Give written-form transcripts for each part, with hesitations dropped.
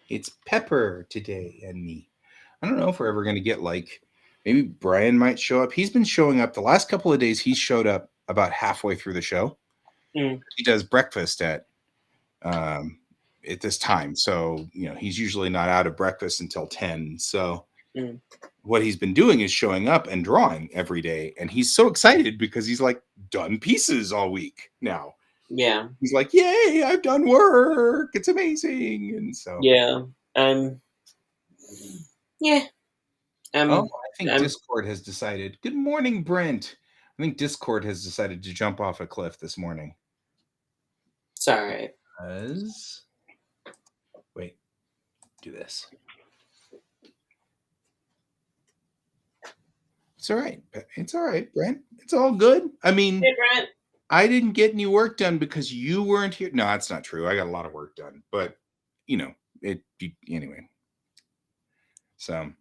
It's Pepper today and me. I don't know if we're ever going to get like maybe Brian might show up. He's been showing up the last couple of days. He's showed up about halfway through the show. Mm. He does breakfast um, at this time, so he's usually not out of breakfast until 10. So Mm. what he's been doing is showing up and drawing every day, and he's so excited because he's like done pieces all week now. Yeah. He's like, "Yay! I've done work. It's amazing!" And so, Yeah. Um. Yeah. oh, Um. I think I'm Discord has decided. Good morning, Brent. I think Discord has decided to jump off a cliff this morning. sorry. As wait, do this. It's all right. It's all right, Brent. It's all good. I mean, Hey, Brent. I didn't get any work done because you weren't here. No, that's not true. I got a lot of work done, but you know, anyway. So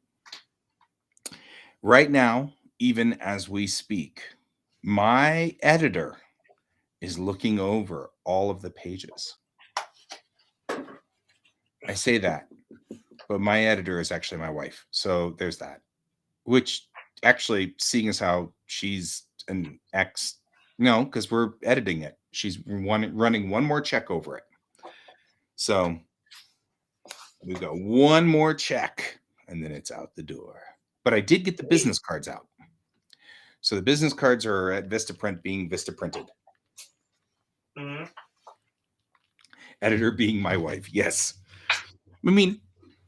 right now, even as we speak, my editor is looking over all of the pages. I say that, but my editor is actually my wife. So there's that. Which actually, seeing as how she's an ex, no, because we're editing it. She's running one more check over it. So we've got one more check and then it's out the door. But I did get the business cards out. So the business cards are at Vistaprint being Vistaprinted. Mm-hmm. Editor being my wife. Yes. I mean,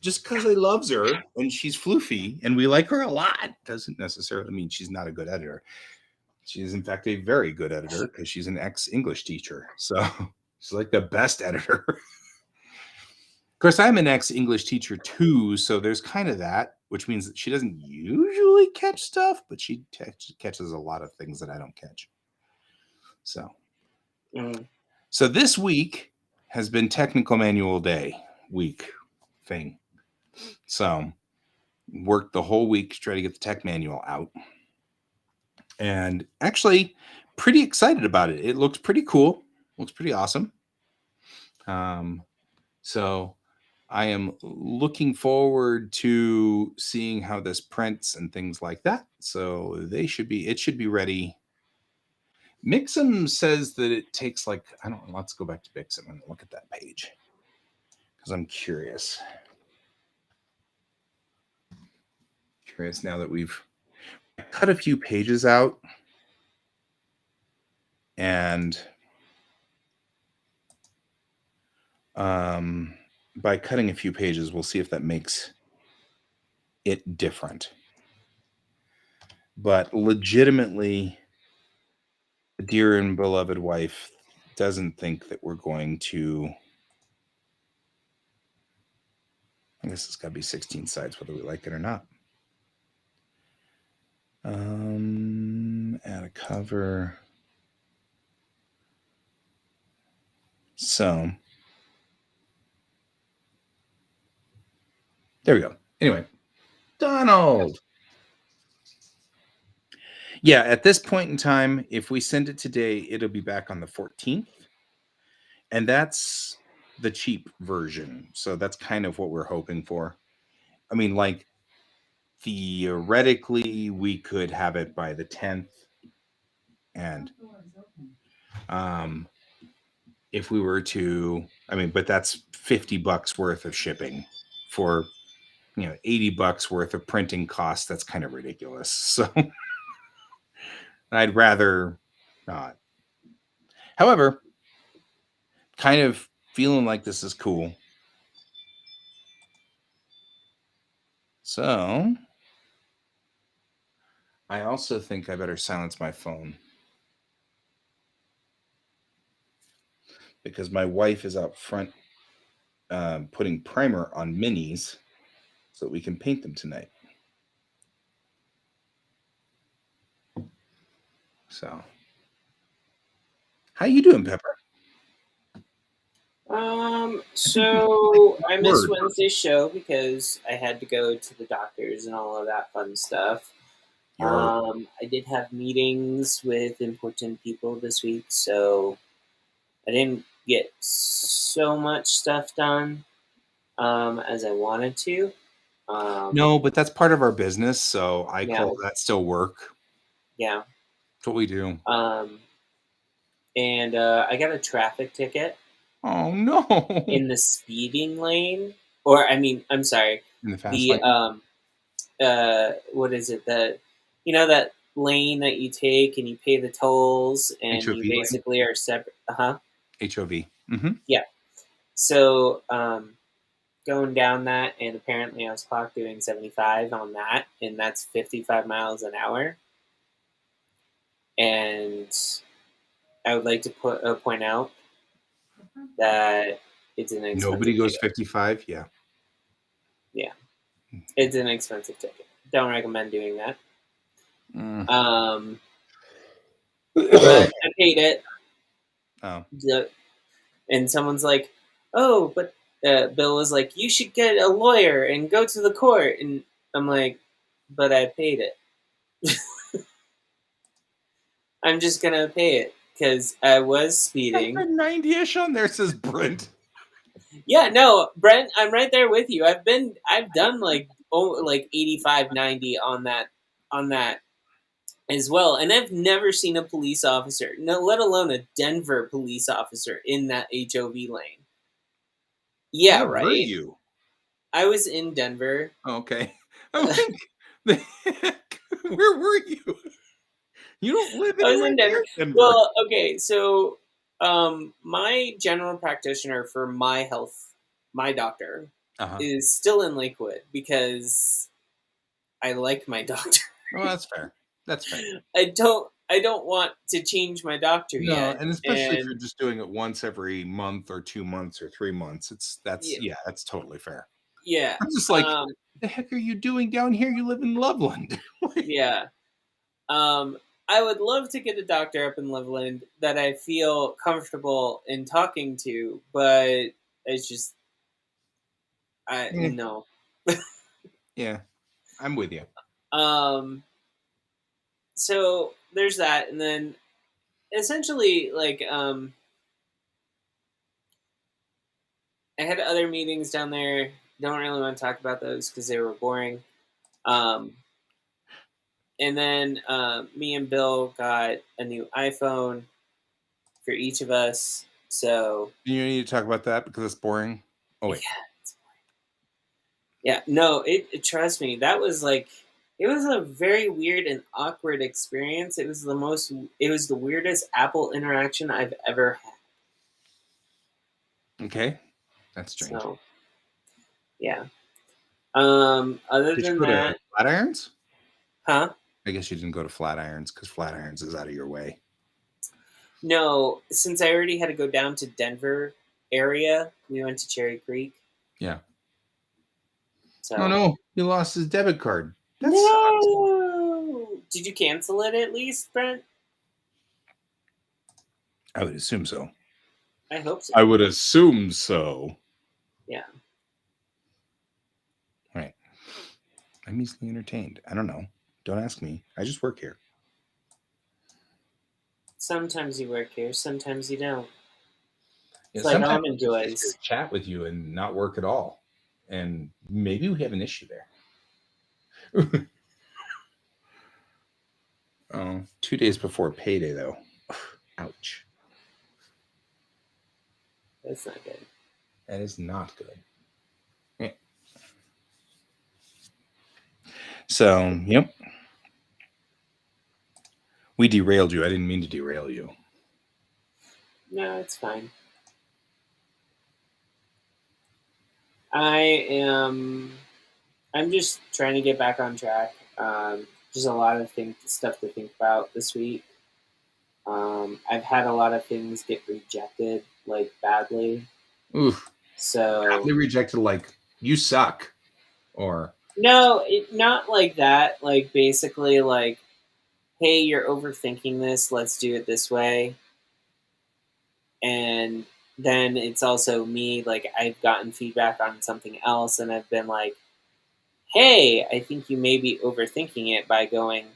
just because I loves her and she's floofy and we like her a lot doesn't necessarily mean she's not a good editor. She is, in fact, a very good editor because she's an ex-English teacher. So she's like the best editor. Of course, I'm an ex-English teacher too, so there's kind of that, which means that she doesn't usually catch stuff, but she catches a lot of things that I don't catch. So, Mm. so this week has been technical manual day week thing. So worked the whole week to try to get the tech manual out, and actually pretty excited about it. It looks pretty cool. Looks pretty awesome. Um, so I am looking forward to seeing how this prints and things like that. So it should be ready. Mixum says that it takes like, I don't know, let's go back to Mixum and look at that page because I'm curious. Curious now that we've cut a few pages out and by cutting a few pages, we'll see if that makes it different. But legitimately, dear and beloved wife doesn't think that we're going to. I guess it's got to be 16 sides, whether we like it or not. Add a cover. So there we go. Anyway, Donald. Yeah, at this point in time, if we send it today, it'll be back on the 14th. And that's the cheap version. So that's kind of what we're hoping for. I mean, like, theoretically, we could have it by the 10th. And if we were to, I mean, but that's $50 worth of shipping for, $80 worth of printing costs. That's kind of ridiculous. So I'd rather not. However, kind of feeling like this is cool. So I also think I better silence my phone because my wife is out front putting primer on minis so that we can paint them tonight. So, how you doing, Pepper? So I missed Word. Wednesday's show because I had to go to the doctors and all of that fun stuff. You're I did have meetings with important people this week, so I didn't get so much stuff done. as I wanted to. No, but that's part of our business, so I Yeah, call that still work. yeah. That's what we do. Um, and I got a traffic ticket Oh no! in the speeding lane, or I mean, I'm sorry, In the fast the lane, what is it? That lane that you take and you pay the tolls and HOV you lane, basically are separate. Uh-huh. HOV. Mm-hmm. Yeah. So going down that, and apparently I was clocked doing 75 on that, and that's 55 miles an hour. And I would like to point out that it's an Nobody expensive goes ticket. 55. Yeah. Yeah, it's an expensive ticket. Don't recommend doing that. Mm. But I paid it. Oh, And someone's like, "Oh, but Bill was like, you should get a lawyer and go to the court." And I'm like, "But I paid it. I'm just gonna pay it because I was I speeding." put 90-ish on there, says Brent. Yeah, no, Brent, I'm right there with you. I've done like 85, 90 on that as well, and I've never seen a police officer, no, let alone a Denver police officer in that HOV lane. Yeah, Where were right. you? I was in Denver. Oh, okay. I'm like, the heck? Where were you? You don't live I was anywhere in Denver. near Denver. Well, okay, so my general practitioner for my health, my doctor, Uh-huh. is still in Lakewood because I like my doctor. Oh, that's fair. That's fair. I don't want to change my doctor No, yet. and especially if you're And just doing it once every month or 2 months or 3 months, yeah, that's totally fair. yeah, I'm just like, the heck are you doing down here? You live in Loveland. Like, yeah. Um, I would love to get a doctor up in Loveland that I feel comfortable in talking to, but it's just I eh, no. yeah, I'm with you. Um, so there's that, and then essentially I had other meetings down there. Don't really want to talk about those because they were boring. Um, and then me and Bill got a new iPhone for each of us. So You need to talk about that because it's boring. Oh yeah, wait, yeah. No, trust me, that was like it was a very weird and awkward experience. It was the weirdest Apple interaction I've ever had. okay, that's strange. So yeah. Other Did you than go to that, Flatirons? huh? I guess you didn't go to Flatirons because Flatirons is out of your way. No, since I already had to go down to Denver area, we went to Cherry Creek. Yeah. Oh So no, he lost his debit card. That sucks. no. Did you cancel it at least, Brent? I would assume so. I hope so. I would assume so. Yeah. Right. I'm easily entertained. I don't know. Don't ask me. I just work here. Sometimes you work here, sometimes you don't. Yeah, It's like sometimes almond I just sit here joys. and chat with you and not work at all. And maybe we have an issue there. Oh, 2 days before payday, though. Ouch. That's not good. That is not good. Yeah. So, yep. We derailed you. I didn't mean to derail you. No, it's fine. I am. I'm just trying to get back on track. Just a lot of stuff to think about this week. I've had a lot of things get rejected, like badly. Oof. So Badly rejected, like, you suck. Or, no, not like that. Like basically, like, hey, you're overthinking this. Let's do it this way. And then it's also me. Like I've gotten feedback on something else, and I've been like, hey, I think you may be overthinking it by going,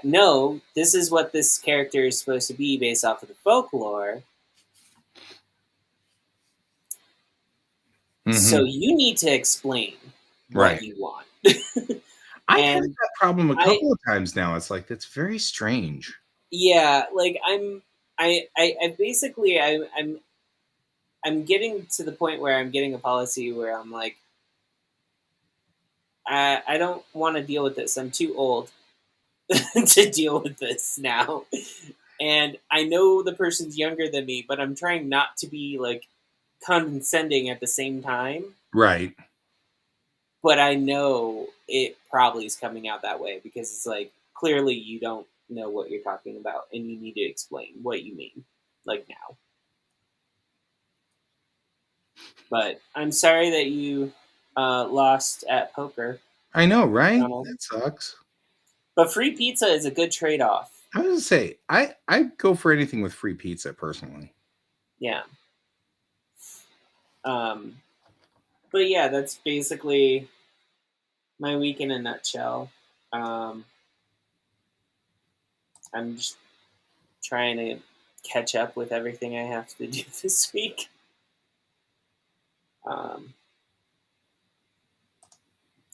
no, this is what this character is supposed to be based off of the folklore. So Mhm. you need to explain what Right. you want. I've had And that problem a I, couple of times now. It's like, that's very strange. yeah, like I basically, I'm getting to the point where I'm getting a policy where I'm like, I don't want to deal with this. I'm too old to deal with this now. And I know the person's younger than me, but I'm trying not to be like condescending at the same time. Right. But I know it probably is coming out that way because it's like clearly you don't know what you're talking about and you need to explain what you mean, like now. But I'm sorry that you lost at poker, I know, right? Donald. That sucks. But free pizza is a good trade off. I was gonna say, I go for anything with free pizza personally. Yeah. Um, but yeah, that's basically my week in a nutshell. Um, I'm just trying to catch up with everything I have to do this week. Um,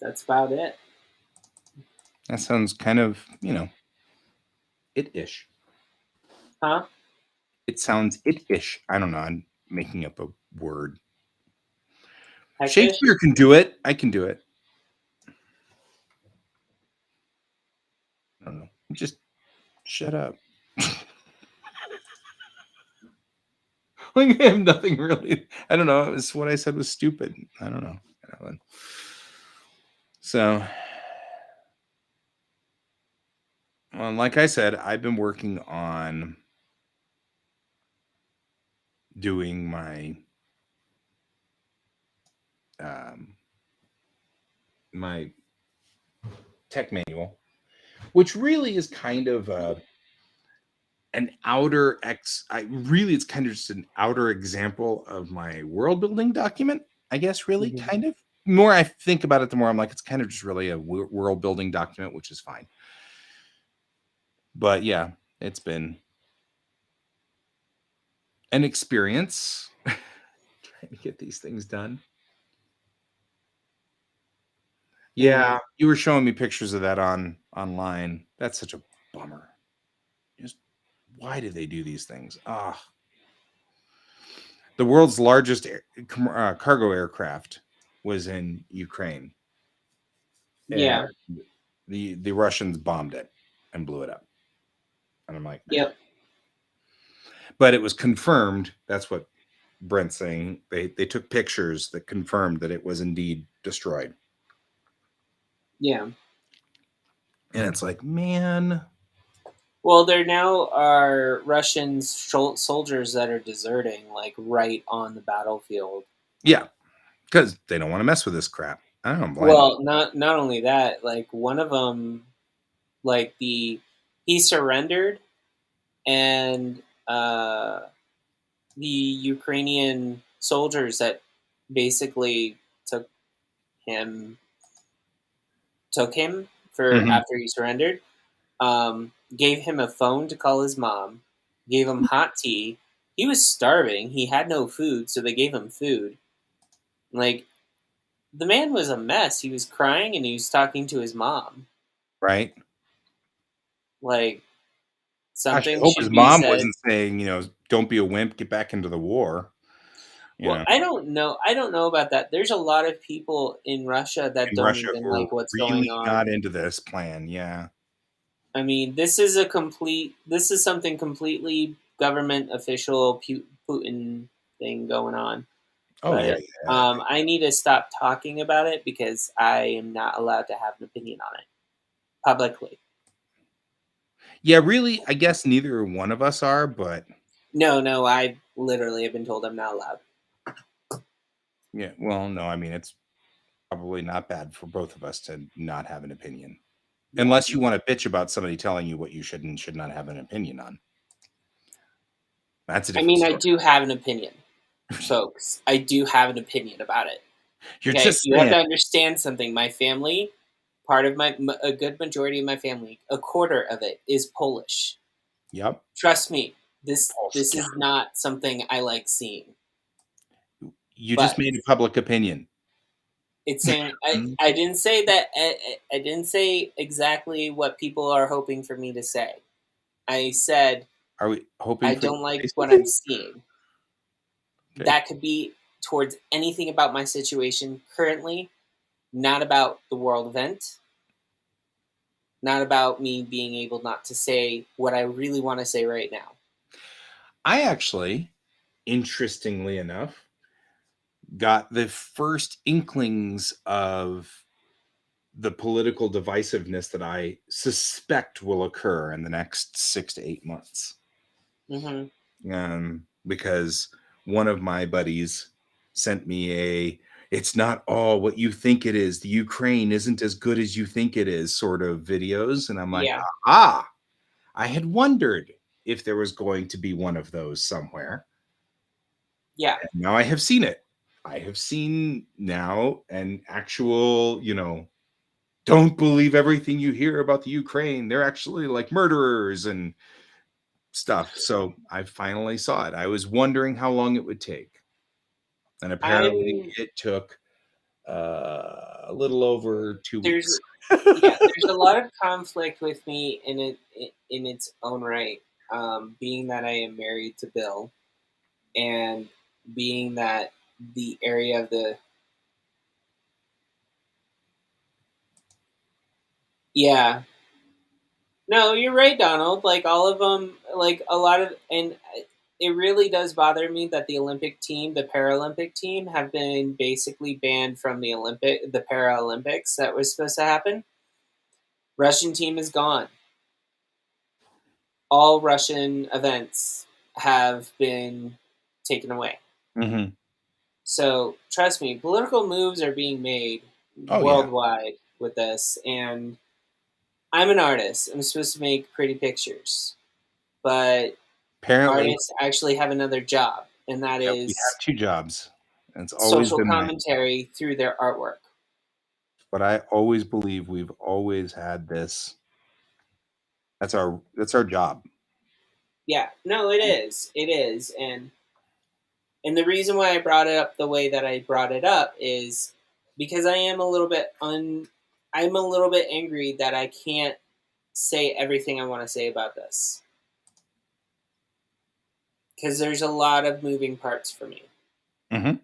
that's about it. That sounds kind of, it-ish. Huh? It sounds it-ish. I don't know. I'm making up a word. Hectish? Shakespeare can do it. I can do it. I don't know. Just shut up. Like, I have nothing really. I don't know. It was what I said was stupid. I don't know. So, like I said, I've been working on doing um, my tech manual, which really is kind of an outer it's kind of just an outer example of my world building document, I guess. Really, Mhm. kind of. The more I think about it, the more I'm like, it's kind of just really a world building document, which is fine. But yeah, it's been an experience trying to get these things done. And Yeah, you were showing me pictures of that online. That's such a bummer. Just why do they do these things? Ah, the world's largest cargo aircraft was in Ukraine, and yeah, the Russians bombed it and blew it up. And I'm like, yep, but it was confirmed. That's what Brent's saying. They took pictures that confirmed that it was indeed destroyed. yeah. And it's like, man, Well, there now are Russian soldiers that are deserting, like right on the battlefield. yeah, because they don't want to mess with this crap. I don't blame them. Well, not only that, like one of them, like the he surrendered, and the Ukrainian soldiers that basically him took him for Mhm. after he surrendered. Gave him a phone to call his mom. Gave him hot tea. He was starving. He had no food, so they gave him food. Like the man was a mess. He was crying and he was talking to his mom. Right? Like Gosh, I something hope should his be mom said. wasn't saying, don't be a wimp, get back into the war. You Well, know, I don't know. I don't know about that. There's a lot of people in Russia that in don't Russia even who are like what's really going on. not into this plan. Yeah. I mean, this is a complete. This is something completely government official Putin thing going on. Oh yeah, But yeah. I need to stop talking about it because I am not allowed to have an opinion on it publicly. Yeah, really, I guess neither one of us are, but No, no, I literally have been told I'm not allowed. yeah, well, no, I mean it's probably not bad for both of us to not have an opinion. Yeah. Unless you want to bitch about somebody telling you what you should and should not have an opinion on. That's a I different mean, I story. do have an opinion, folks. I do have an opinion about it. You're Okay, just you have saying. to understand something. My family, part of a good majority of my family, a quarter of it is Polish. Yep. Trust me, this Polska. is not something I like seeing. You just But made a public opinion. it's saying I didn't say that. I didn't say exactly what people are hoping for me to say. I said Are we hoping I for you don't to like say what I'm something? seeing. Okay. That could be towards anything about my situation currently, not about the world event, not about me being able not to say what I really want to say right now. I actually, interestingly enough, got the first inklings of the political divisiveness that I suspect will occur in the next 6 to 8 months. Hmm. Because one of my buddies sent me it's not all what you think it is. The Ukraine isn't as good as you think it is sort of videos. And I'm like, Yeah, I had wondered if there was going to be one of those somewhere. yeah, And now I have seen it. I have seen now an actual, don't believe everything you hear about the Ukraine. They're actually like murderers and stuff. So I finally saw it. I was wondering how long it would take. And apparently I'm it took a little over 2 weeks. there's yeah, there's a lot of conflict with me in its own right. Being that I am married to Bill, and being that the area of the yeah, no, you're right, Donald. Like all of them, like a lot of, and it really does bother me that the Olympic team, the Paralympic team, have been basically banned from the Paralympics that was supposed to happen. Russian team is gone. All Russian events have been taken away. Mm-hmm. So trust me, political moves are being made Oh, yeah. worldwide with this, and I'm an artist. I'm supposed to make pretty pictures, but Apparently, artists actually have another job, and that yep, we is have two jobs. And it's always social been commentary through their artwork. but I always believe we've always had this. That's our job. Yeah, no, it is. It is. And the reason why I brought it up the way that I brought it up is because I am a little bit I'm a little bit angry that I can't say everything I want to say about this. Because there's a lot of moving parts for me. Mm-hmm.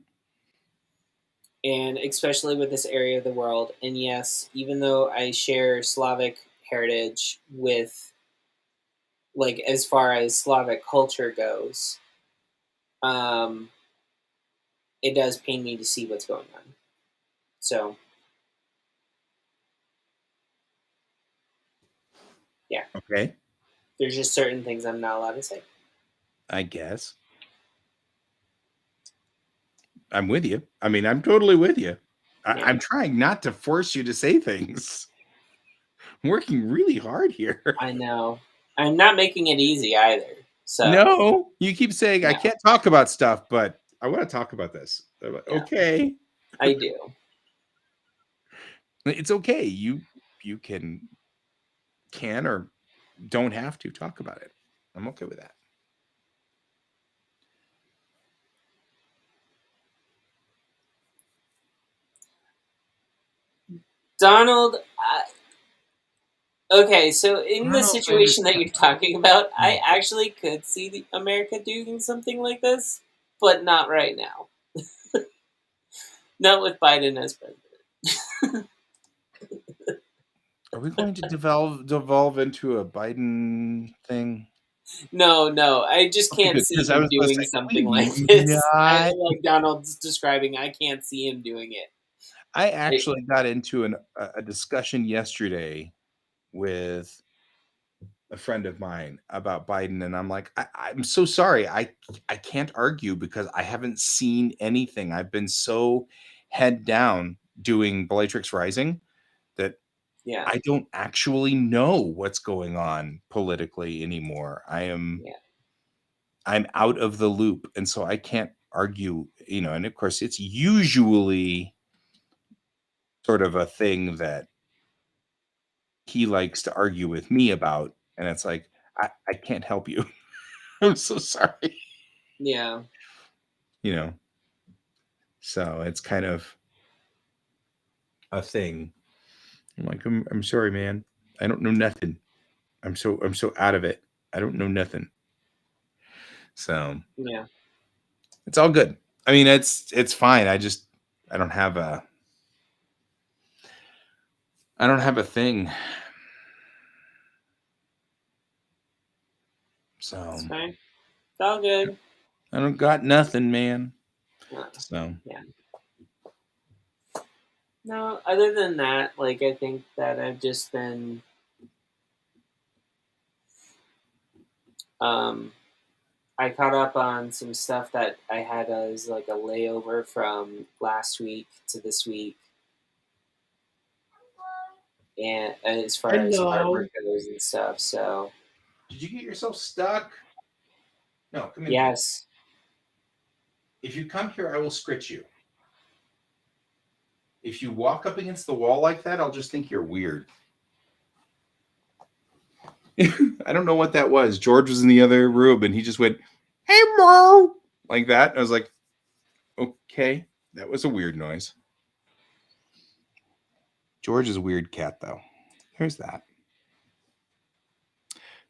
And especially with this area of the world. And yes, even though I share Slavic heritage with, like, as far as Slavic culture goes, um, it does pain me to see what's going on. So, yeah, Okay. there's just certain things I'm not allowed to say. I guess. I'm with you. I mean, I'm totally with you. Yeah, I'm trying not to force you to say things. I'm working really hard here. I know. I'm not making it easy either. So, No, you keep saying I no, can't talk about stuff, but I want to talk about this. I'm like, yeah, okay, I do. it's okay. You can or don't have to talk about it. I'm okay with that. Donald, okay, so in the Ronald situation that understands. you're talking about, I actually could see America doing something like this, but not right now. Not with Biden as president. Are we going to devolve into a Biden thing? No, no, I just Okay, can't good. see Because I him was going to doing say, can something like we this. not? Like Donald's describing, I can't see him doing it. I I, actually got into a discussion yesterday with a friend of mine about Biden, and I'm like, I'm so sorry. I can't argue because I haven't seen anything. I've been so head down doing Bellatrix Rising that yeah, I don't actually know what's going on politically anymore. yeah, I'm out of the loop, and so I can't argue, and of course it's usually sort of a thing that he likes to argue with me about, and it's like I can't help you. I'm so sorry. yeah. You know, So it's kind of a thing. I'm like, I'm sorry, man. I don't know nothing. I'm so out of it. I don't know nothing. So Yeah. it's all good. I mean, it's fine. I don't have a I don't have a thing. So It's fine. It's all good. I don't got nothing, man. Uh, So yeah. No, other than that, like I think that I've just been um I caught up on some stuff that I had as like a layover from last week to this week, and as far as hello. artwork goes and stuff. So Did you get yourself stuck? No, come in here. yes, If you come here, I will scritch you. If you walk up against the wall like that, I'll just think you're weird. I don't know what that was. George was in the other room and he just went, "Hey, Mo," like that. I was like, okay, that was a weird noise. George is a weird cat, though. There's that.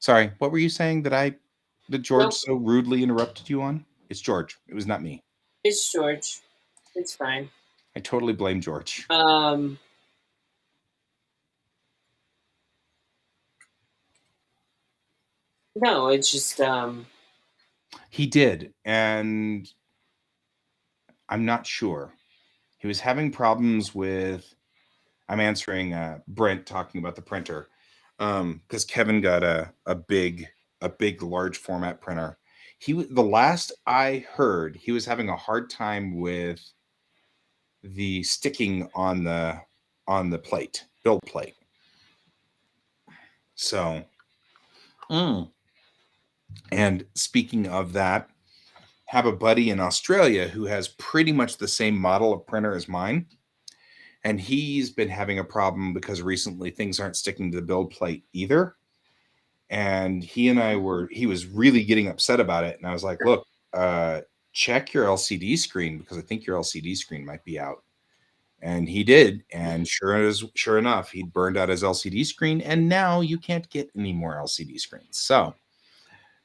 Sorry, what were you saying that George nope, so rudely interrupted you on? It's George. It was not me. it's George. It's fine. I totally blame George. Um, no, it's just He did, and I'm not sure. He was having problems with. I'm answering Brent talking about the printer because Kevin got a big large format printer. The last I heard, he was having a hard time with the sticking on the plate, build plate. So, and speaking of that, have a buddy in Australia who has pretty much the same model of printer as mine. And he's been having a problem because recently things aren't sticking to the build plate either. And he was really getting upset about it. And I was like, look, check your LCD screen because I think your LCD screen might be out. And he did. And sure enough, he'd burned out his LCD screen. And now you can't get any more LCD screens. So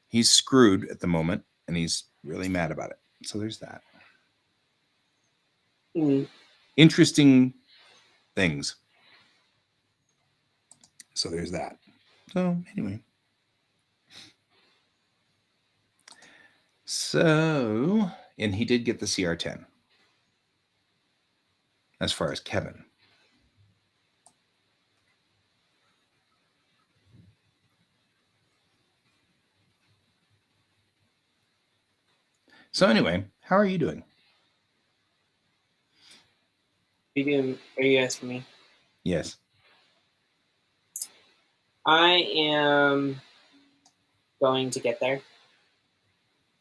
he's screwed at the moment and he's really mad about it. So there's that. Interesting things. So there's that. So anyway. So, and he did get the CR10 as far as Kevin. So anyway, how are you doing? Are you asking me? Yes. I am going to get there.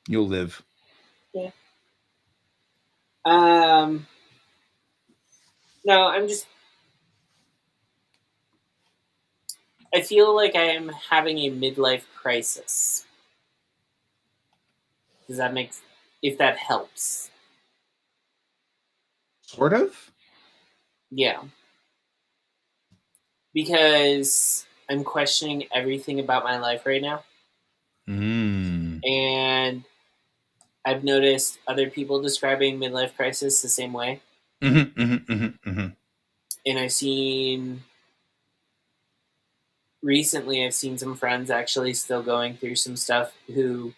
You'll live. Yeah. No, I'm just. I feel like I am having a midlife crisis. Does that make? If that helps? Sort of. Yeah. Because I'm questioning everything about my life right now, and I've noticed other people describing midlife crisis the same way. And recently I've seen some friends actually still going through some stuff who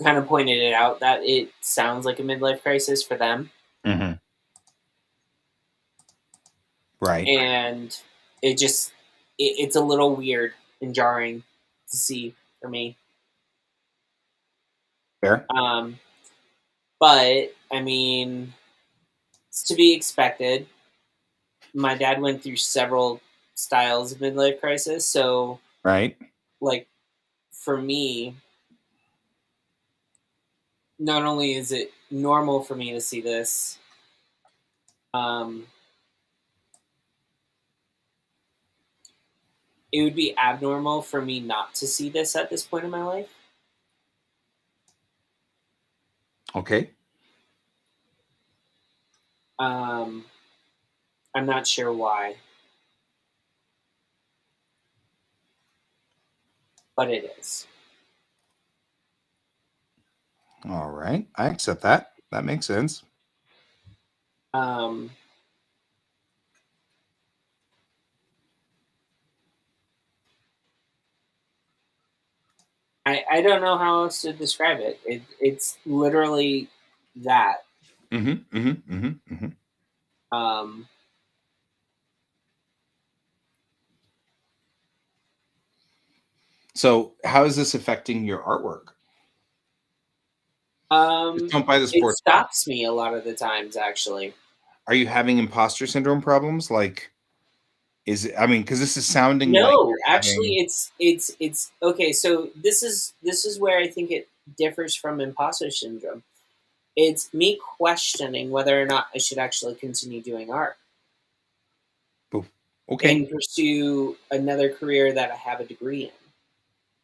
kind of pointed it out that it sounds like a midlife crisis for them. Right. And it's a little weird and jarring to see for me. Fair. But I mean, it's to be expected. My dad went through several styles of midlife crisis, so Right. like for me, not only is it normal for me to see this, it would be abnormal for me not to see this at this point in my life. Okay. Um, I'm not sure why, but it is. All right. I accept that. That makes sense. Um, I don't know how else to describe it. It's literally that. Mm-hmm. Mm-hmm. Mm-hmm. Mm-hmm. Um, So, how is this affecting your artwork? Just don't buy the it sports car. stops me a lot of the times, actually. Are you having imposter syndrome problems? Like, is it, I mean, because this is sounding like No, you're actually, having. it's okay. So this is where I think it differs from imposter syndrome. It's me questioning whether or not I should actually continue doing art Oh, okay. and pursue another career that I have a degree in.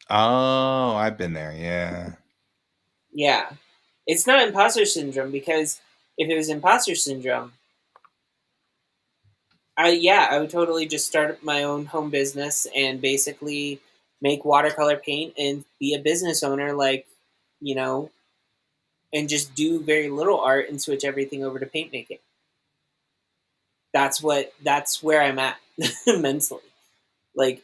Oh, I've been there. Yeah. Yeah, it's not imposter syndrome because if it was imposter syndrome, I would totally just start my own home business and basically make watercolor paint and be a business owner, like, you know, and just do very little art and switch everything over to paint making. That's where I'm at mentally. Like,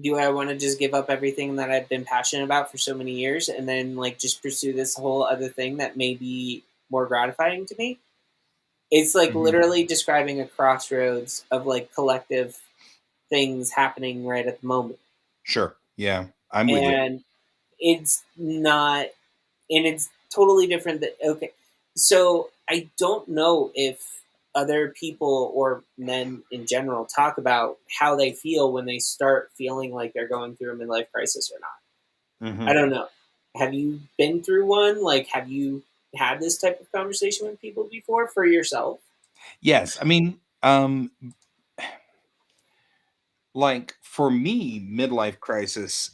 do I want to just give up everything that I've been passionate about for so many years and then like just pursue this whole other thing that may be more gratifying to me? It's like Mhm. literally describing a crossroads of like collective things happening right at the moment. Sure. Yeah. I'm with you. And it's not, and it's totally different that okay, so I don't know if other people or men in general talk about how they feel when they start feeling like they're going through a midlife crisis or not. I Hmm. don't know. Have you been through one? Like, have you had this type of conversation with people before for yourself? Yes. I mean, like for me, midlife crisis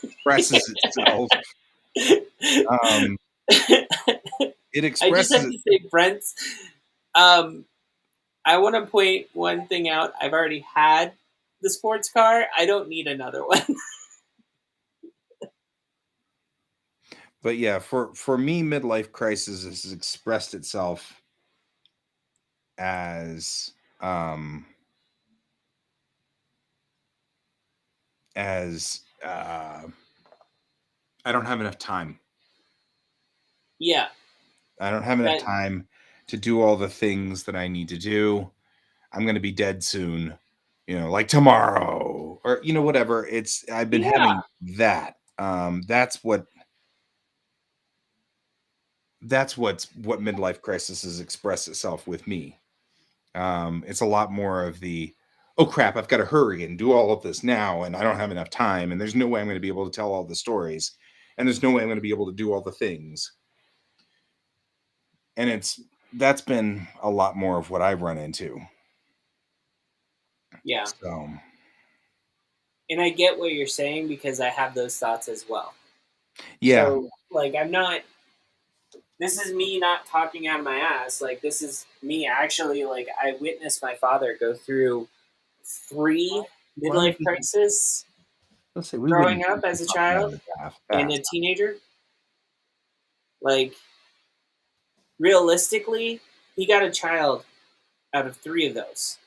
expresses itself. Um, it I just expresses have it. to say, Brent, um, I want to point one thing out. I've already had the sports car. I don't need another one. But yeah, for me, midlife crisis has expressed itself as um as I don't have enough time. Yeah, I don't have enough that time to do all the things that I need to do. I'm going to be dead soon, like tomorrow or whatever. It's I've been yeah, having that. That's what midlife crisis has expressed itself with me. It's a lot more of the, oh crap, I've got to hurry and do all of this now, and I don't have enough time, and there's no way I'm going to be able to tell all the stories, and there's no way I'm going to be able to do all the things. And that's been a lot more of what I've run into. yeah. So And I get what you're saying because I have those thoughts as well. yeah. So, like, I'm not. This is me not talking out of my ass. Like, this is me actually. Like, I witnessed my father go through three Why would midlife we crisis let's say we growing wouldn't up as a talking out child of the and a fast. teenager. Like, realistically, he got a child out of three of those.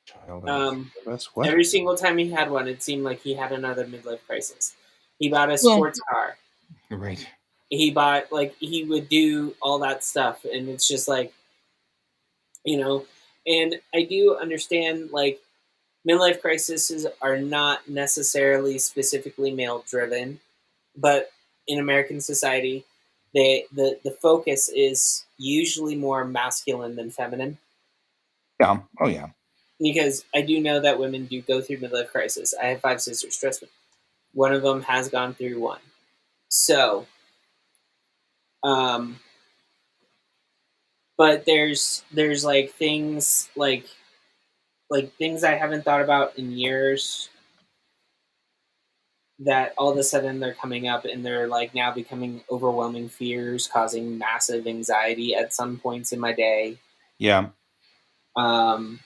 Child out of Um, three of us. What? every single time he had one, it seemed like he had another midlife crisis. He bought a Well, sports car. right. He bought like he would do all that stuff, and it's just like you know. And I do understand like midlife crises are not necessarily specifically male driven, but in American society, the focus is usually more masculine than feminine. Yeah. Oh yeah. Because I do know that women do go through midlife crisis. I have five sisters. Trust me. One of them has gone through one. So, um, but there's like things like things I haven't thought about in years. that all of a sudden they're coming up and they're like now becoming overwhelming fears, causing massive anxiety at some points in my day. Yeah. Um,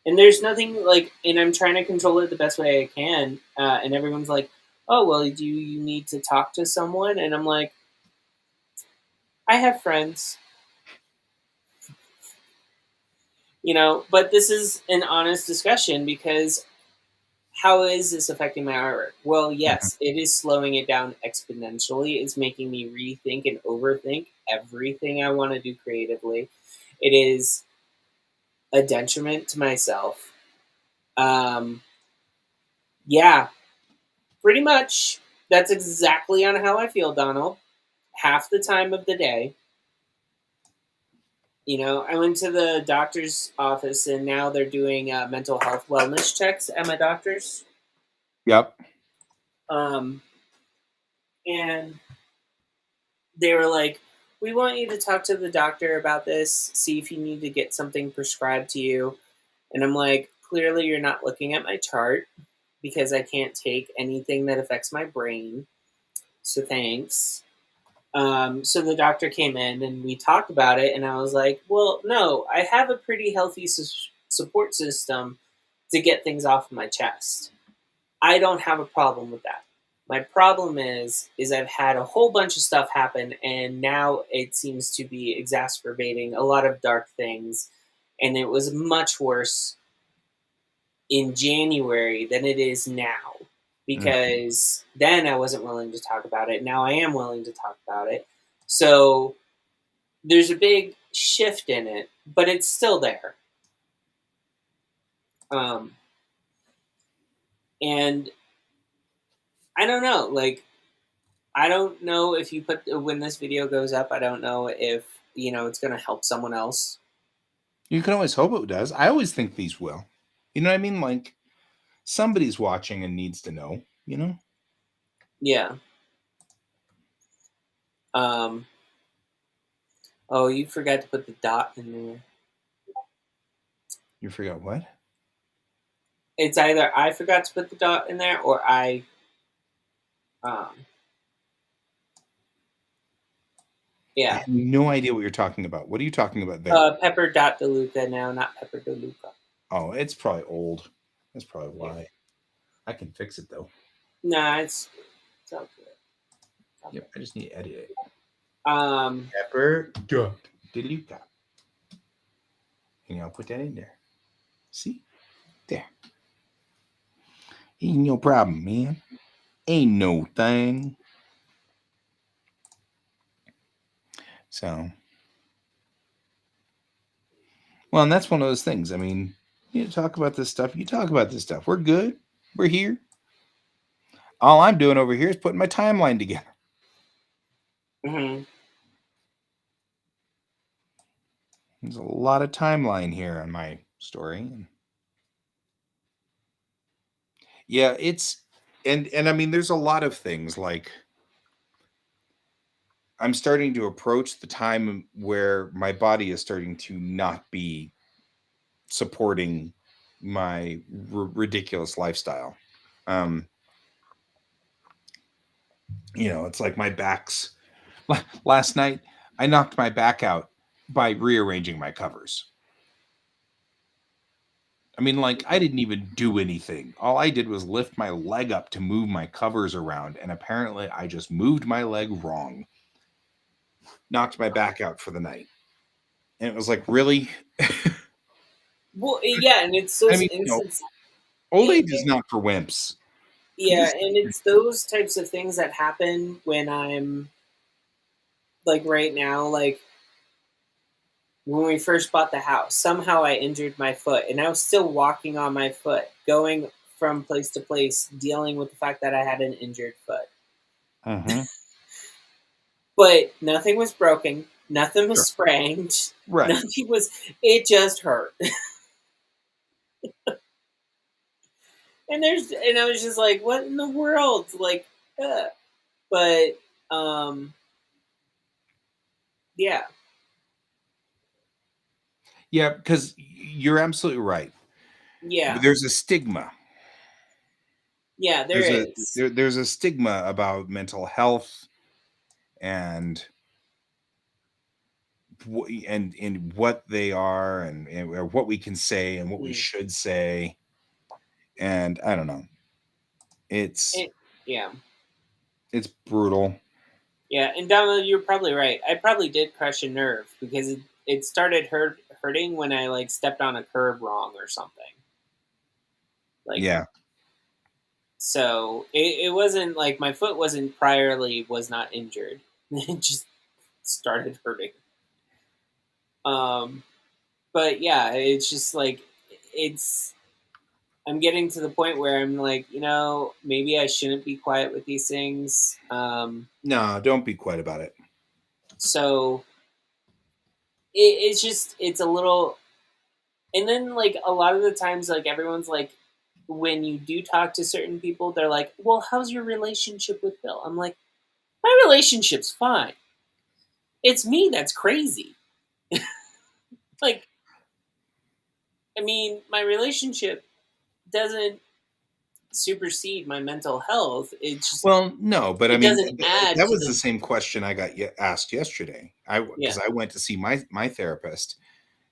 and there's nothing like, and I'm trying to control it the best way I can. And everyone's like, "Oh, well, do you need to talk to someone?" And I'm like, "I have friends, you know." But this is an honest discussion because how is this affecting my artwork? Well, Mhm. yes, it is slowing it down exponentially. It's making me rethink and overthink everything I want to do creatively. It is a detriment to myself. Um, yeah, pretty much. That's exactly on how I feel, Donald. Half the time of the day. You know, I went to the doctor's office and now they're doing mental health wellness checks at my doctor's. Yep. Um, and they were like, "We want you to talk to the doctor about this, see if you need to get something prescribed to you." And I'm like, "Clearly, you're not looking at my chart because I can't take anything that affects my brain. So thanks." So the doctor came in and we talked about it, and I was like, "Well, no, I have a pretty healthy support system to get things off of my chest. I don't have a problem with that. My problem is I've had a whole bunch of stuff happen, and now it seems to be exacerbating a lot of dark things. And it was much worse in January than it is now Mm. because then I wasn't willing to talk about it. Now I am willing to talk about it. So there's a big shift in it, but it's still there. Um, and I don't know, like I don't know if you put when this video goes up. I don't know if it's going to help someone else. You can always hope it does. I always think these will. You know what I mean? Like somebody's watching and needs to know, you know? Yeah. Um. Oh, you forgot to put the dot in there. You forgot what? It's either I forgot to put the dot in there or I. Um. I Yeah. have no idea what you're talking about. What are you talking about there? Pepper dot DeLuca now, not Pepper DeLuca. Oh, it's probably old. That's probably Yeah. why. I can fix it though. Nah, it's all good. It's all Yep, I just need to edit it. good. Pepper dot DeLuca. And I'll put that in there. See? There. Ain't no problem, man. Ain't no thing. So, well, and that's one of those things. I mean, you talk about this stuff. You talk about this stuff. We're good. We're here. All I'm doing over here is putting my timeline together. Mm-hmm. There's a lot of timeline here on my story. Yeah, it's and I mean, there's a lot of things like I'm starting to approach the time where my body is starting to not be supporting my ridiculous lifestyle. Um, it's like my back's last night I knocked my back out by rearranging my covers. I mean, like I didn't even do anything. All I did was lift my leg up to move my covers around, and apparently I just moved my leg wrong. Knocked my back out for the night. And it was like, really? Well, yeah, and it's I those mean, instances. old age is not for wimps. Yeah, and it's those types of things that happen when I'm like right now, like when we first bought the house. Somehow I injured my foot, and I was still walking on my foot, going from place to place, dealing with the fact that I had an injured foot. Mm-hmm. But nothing was broken, nothing was Sure. sprained, Right. nothing was. It just hurt, and I was just like, "What in the world?" Like, but yeah. Yeah, because you're absolutely right. Yeah. There's a stigma. Yeah, there is. There's a stigma about mental health and and what they are and or what we can say and what we Mm. should say. And I don't know. It's It, yeah. it's brutal. Yeah, and Donald, you're probably right. I probably did crush a nerve because it started hurting when I like stepped on a curb wrong or something. Like, Yeah. so it wasn't like my foot wasn't priorly was not injured. It just started hurting. Um, but yeah, it's just like it's. I'm getting to the point where I'm like, maybe I shouldn't be quiet with these things. No, don't be quiet about it. So it's just it's a little, and then like a lot of the times, like everyone's like, when you do talk to certain people, they're like, "Well, how's your relationship with Bill?" I'm like, my relationship's fine. It's me that's crazy. Like, I mean, my relationship doesn't supersede my mental health. It's just Well, no, but I it mean doesn't add that to was the the same question I got asked yesterday. yeah Because I went to see my therapist,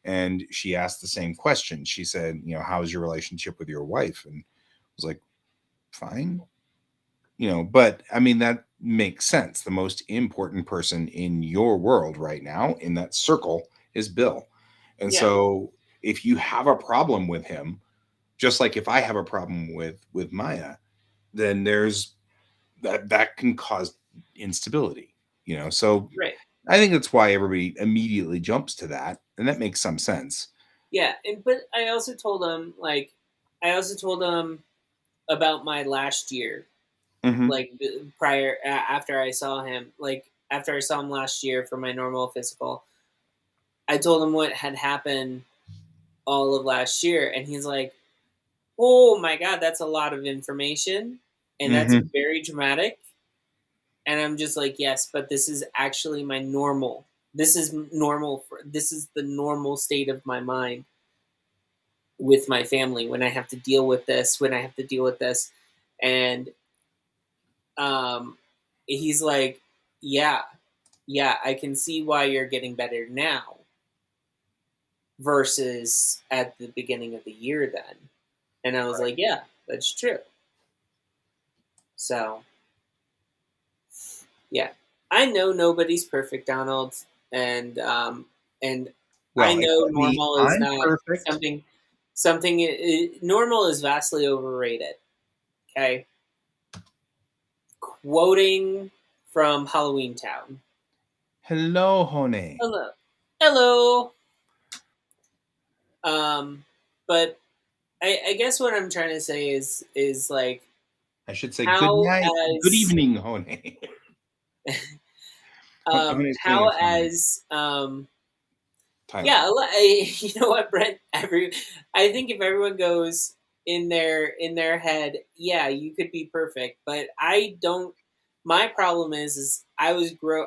and she asked the same question. She said, how is your relationship with your wife? And I was like, fine. But I mean that makes sense. The most important person in your world right now in that circle is Bill. And yeah so if you have a problem with him, just like if I have a problem with Maya, then there's that can cause instability. So right. I think that's why everybody immediately jumps to that, and that makes some sense. Yeah, and but I also told him about my last year, Hmm. like prior after I saw him, like after I saw him last year for my normal physical. I told him what had happened all of last year, and he's like, "Oh my god, that's a lot of information, and that's Hmm. very dramatic." And I'm just like, "Yes, but this is actually my normal. This is normal. This is the normal state of my mind." With my family when I have to deal with this, and um, he's like, yeah, yeah, I can see why you're getting better now versus at the beginning of the year then. And I was like, yeah, that's true. So yeah, I know nobody's perfect, Donald, and I Well, know except me, normal is I'm not perfect. something normal is vastly overrated. Okay, quoting from Halloween Town. Hello, honey. Hello, hello. Um, but I guess what I'm trying to say is like I should say good how night, good as evening, honey. Honey's putting how a phone as timer. yeah, you know what, Brent? I think if everyone goes in their head, yeah, you could be perfect, but I don't. My problem is I grew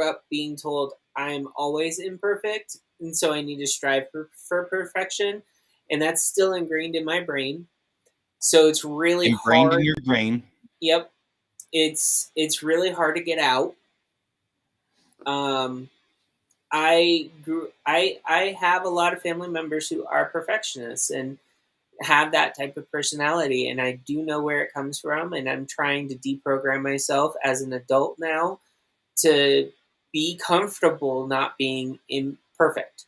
up being told I'm always imperfect, and so I need to strive for perfection, and that's still ingrained in my brain. So it's really Ingrained in hard. your brain. Yep, it's really hard to get out. Um, I have a lot of family members who are perfectionists and have that type of personality, and I do know where it comes from, and I'm trying to deprogram myself as an adult now to be comfortable not being imperfect.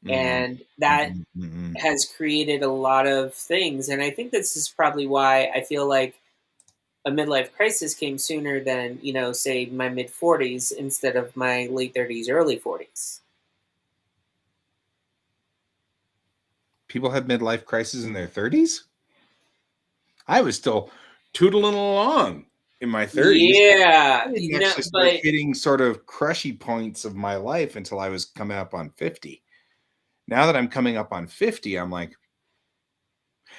Mm, And that mm, mm, mm. has created a lot of things, and I think this is probably why I feel like a midlife crisis came sooner than, say my mid 40s instead of my late 30s, early 40s. People have midlife crises in their 30s. I was still tootling along in my 30s. Yeah, I didn't actually start but hitting sort of crushy points of my life until I was coming up on 50. Now that I'm coming up on 50, I'm like,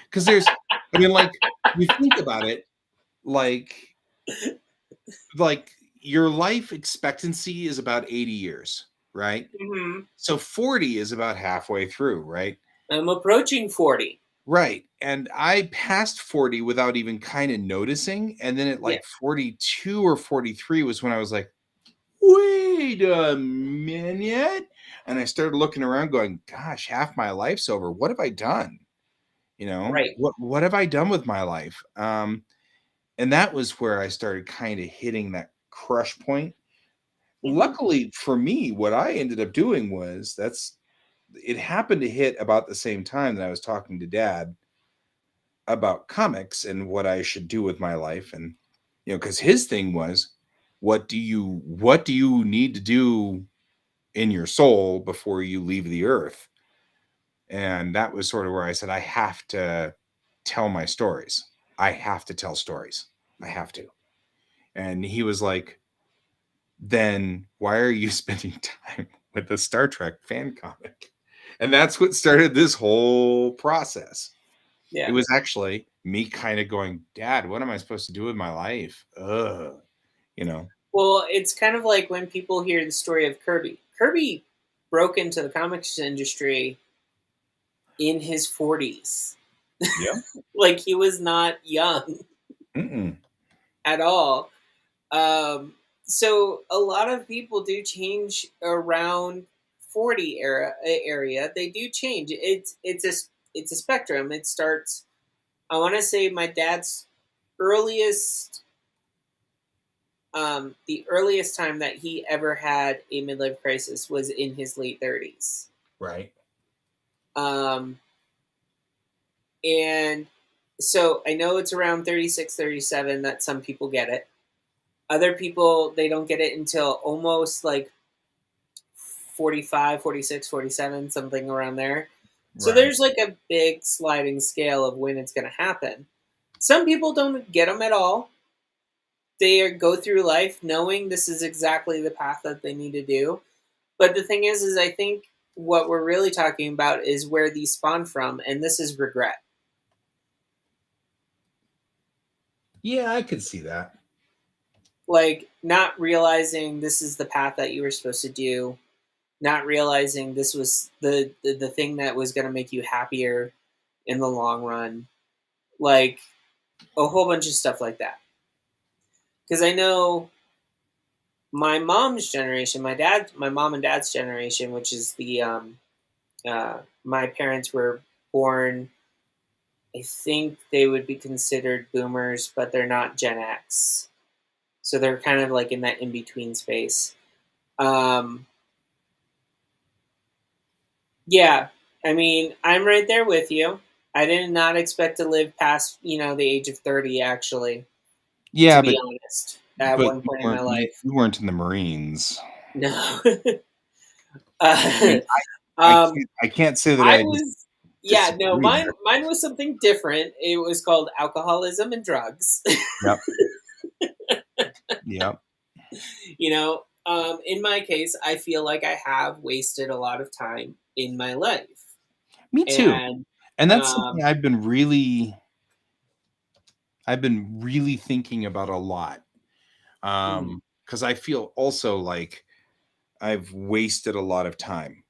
because I mean, like, you think about it, like, like your life expectancy is about 80 years, right? mhm, So 40 is about halfway through, right? I'm approaching 40. Right. And I passed 40 without even kind of noticing. And then at Yeah. like 42 or 43 was when I was like, wait a minute. And I started looking around going, gosh, half my life's over. What have I done? Right. What have I done with my life? And that was where I started kind of hitting that crush point. Hmm. Luckily for me, what I ended up doing was it happened to hit about the same time that I was talking to Dad about comics and what I should do with my life. And because his thing was, what do you need to do in your soul before you leave the earth? And that was sort of where I said, I have to tell my stories. I have to tell stories. I have to. And he was like, then why are you spending time with the Star Trek fan comic? And that's what started this whole process. It Yeah. was actually me kind of going, Dad, what am I supposed to do with my life? Ugh, you know. Well, it's kind of like when people hear the story of Kirby. Kirby broke into the comics industry in his 40s. Yeah. Like he was not young Mm-mm. at all. So a lot of people do change around 40 area. They do change. It's a spectrum. It starts. I want to say my dad's earliest, the earliest time that he ever had a midlife crisis was in his late 30s. Right. Um, and so I know it's around 36, 37 that some people get it. Other people, they don't get it until almost like 45, 46, 47, something around there. So Right. there's like a big sliding scale of when it's going to happen. Some people don't get them at all. They go through life knowing this is exactly the path that they need to do. But the thing is I think what we're really talking about is where these spawn from, and this is regret. Yeah, I could see that. Like not realizing this is the path that you were supposed to do, not realizing this was the thing that was going to make you happier in the long run, like a whole bunch of stuff like that. Because I know my mom's generation, my mom and dad's generation, which is the my parents were born. I think they would be considered boomers, but they're not Gen X, so they're kind of like in that in between space. Um, Yeah, I mean, I'm right there with you. I did not expect to live past, the age of 30, actually, to Yeah, be honest, at but one you point in my weren't you, life. you weren't in the Marines. No. I mean, uh, I um, can't say that I I was, yeah, no, disagree mine, there. mine was something different. It was called alcoholism and drugs. Yep. Yep. In my case, I feel like I have wasted a lot of time in my life. Me too. And, And that's something um, I've been really thinking about a lot. mhm, Because I feel also like I've wasted a lot of time.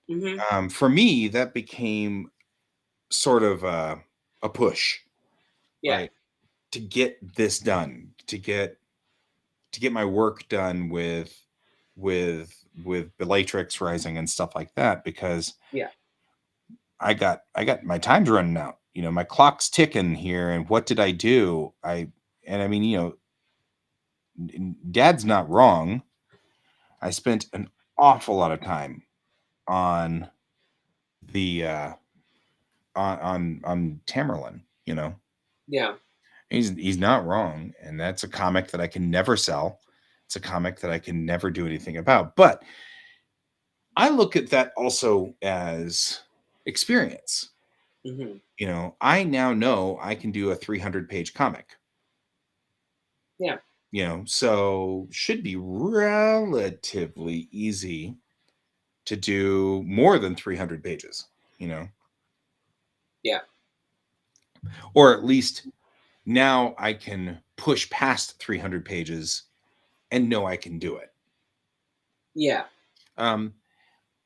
mhm, For me, that became sort of a push, yeah, right? To get this done, to get my work done with Bellatrix Rising and stuff like that, because yeah, I got my time's running out. My clock's ticking here, and what did I do? And I mean, Dad's not wrong. I spent an awful lot of time on the on Tamerlane. yeah, He's not wrong, and that's a comic that I can never sell. It's a comic that I can never do anything about. But I look at that also as experience. mhm, I now know I can do a 300-page comic. yeah, So should be relatively easy to do more than 300 pages. You know, yeah. or at least now I can push past 300 pages and know I can do it. Yeah. Um,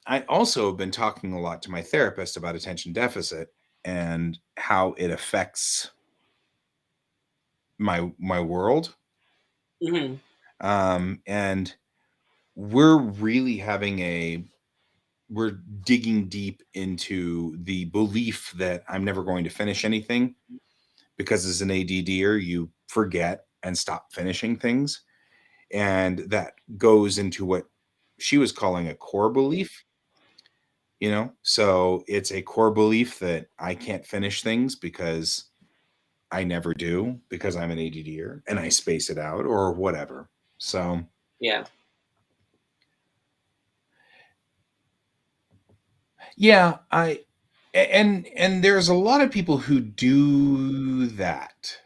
I also have been talking a lot to my therapist about attention deficit, and how it affects my world. Hmm. And we're really we're digging deep into the belief that I'm never going to finish anything, because as an ADDer, you forget and stop finishing things. And that goes into what she was calling a core belief, So it's a core belief that I can't finish things because I never do, because I'm an ADDer and I space it out or whatever. So Yeah. yeah, and there's a lot of people who do that.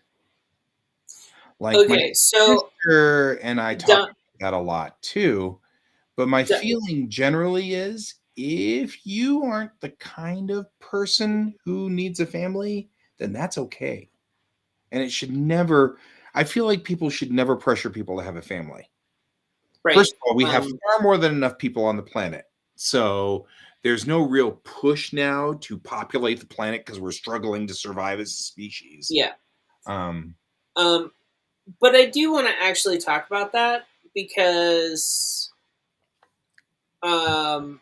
Like my Okay, so sister and I talk Don, about that a lot too. But my Don, feeling generally is, if you aren't the kind of person who needs a family, then that's okay. And it should never, I feel like people should never pressure people to have a family. right. First of all, we have Um, far more than enough people on the planet. So there's no real push now to populate the planet because we're struggling to survive as a species. yeah. Um, Um, but I do want to actually talk about that because um,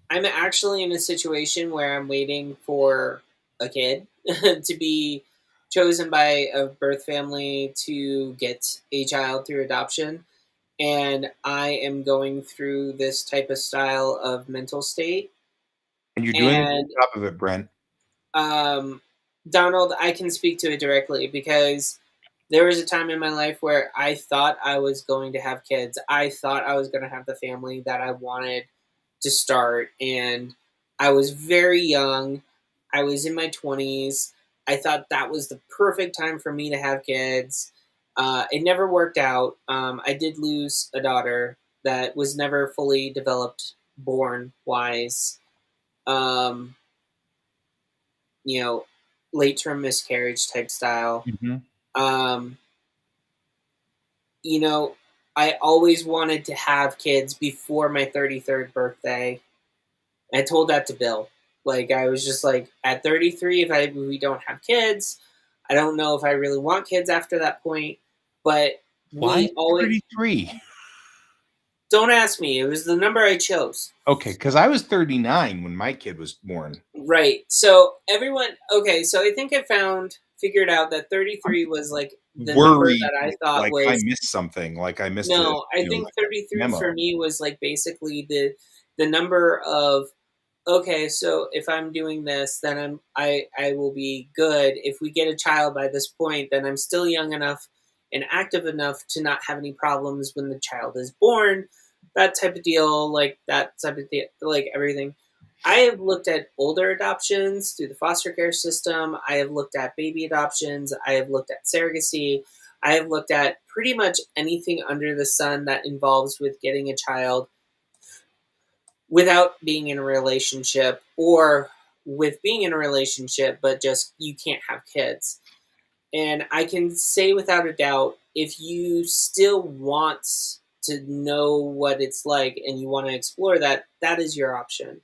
I'm actually in a situation where I'm waiting for a kid to be chosen by a birth family to get a child through adoption. And I am going through this type of style of mental state. and you're doing a And good job of it, Brent. um, Donald, I can speak to it directly because there was a time in my life where I thought I was going to have kids. I thought I was going to have the family that I wanted to start. And I was very young. I was in my 20s. I thought that was the perfect time for me to have kids. It never worked out. I did lose a daughter that was never fully developed, born wise. Um, you know, late term miscarriage type style. Mhm. Um, you know, I always wanted to have kids before my 33rd birthday. I told that to Bill. Like, I was just like, at 33, if we don't have kids, I don't know if I really want kids after that point. But Why we always 33? don't ask me. It was the number I chose. Okay, because I was 39 when my kid was born. Right. So everyone. Okay. So I think figured out that I'm 33 was like the number worried, that I thought like I was. missed something, like I missed No, I think like a 33 memo. for me was like basically the number of, okay, so if I'm doing this, then I will be good. If we get a child by this point, then I'm still young enough and active enough to not have any problems when the child is born. That type of deal, like that type of deal, like everything. I have looked at older adoptions through the foster care system. I have looked at baby adoptions. I have looked at surrogacy. I have looked at pretty much anything under the sun that involves with getting a child without being in a relationship, or with being in a relationship but just you can't have kids. And I can say without a doubt, if you still want to know what it's like and you want to explore that, that is your option.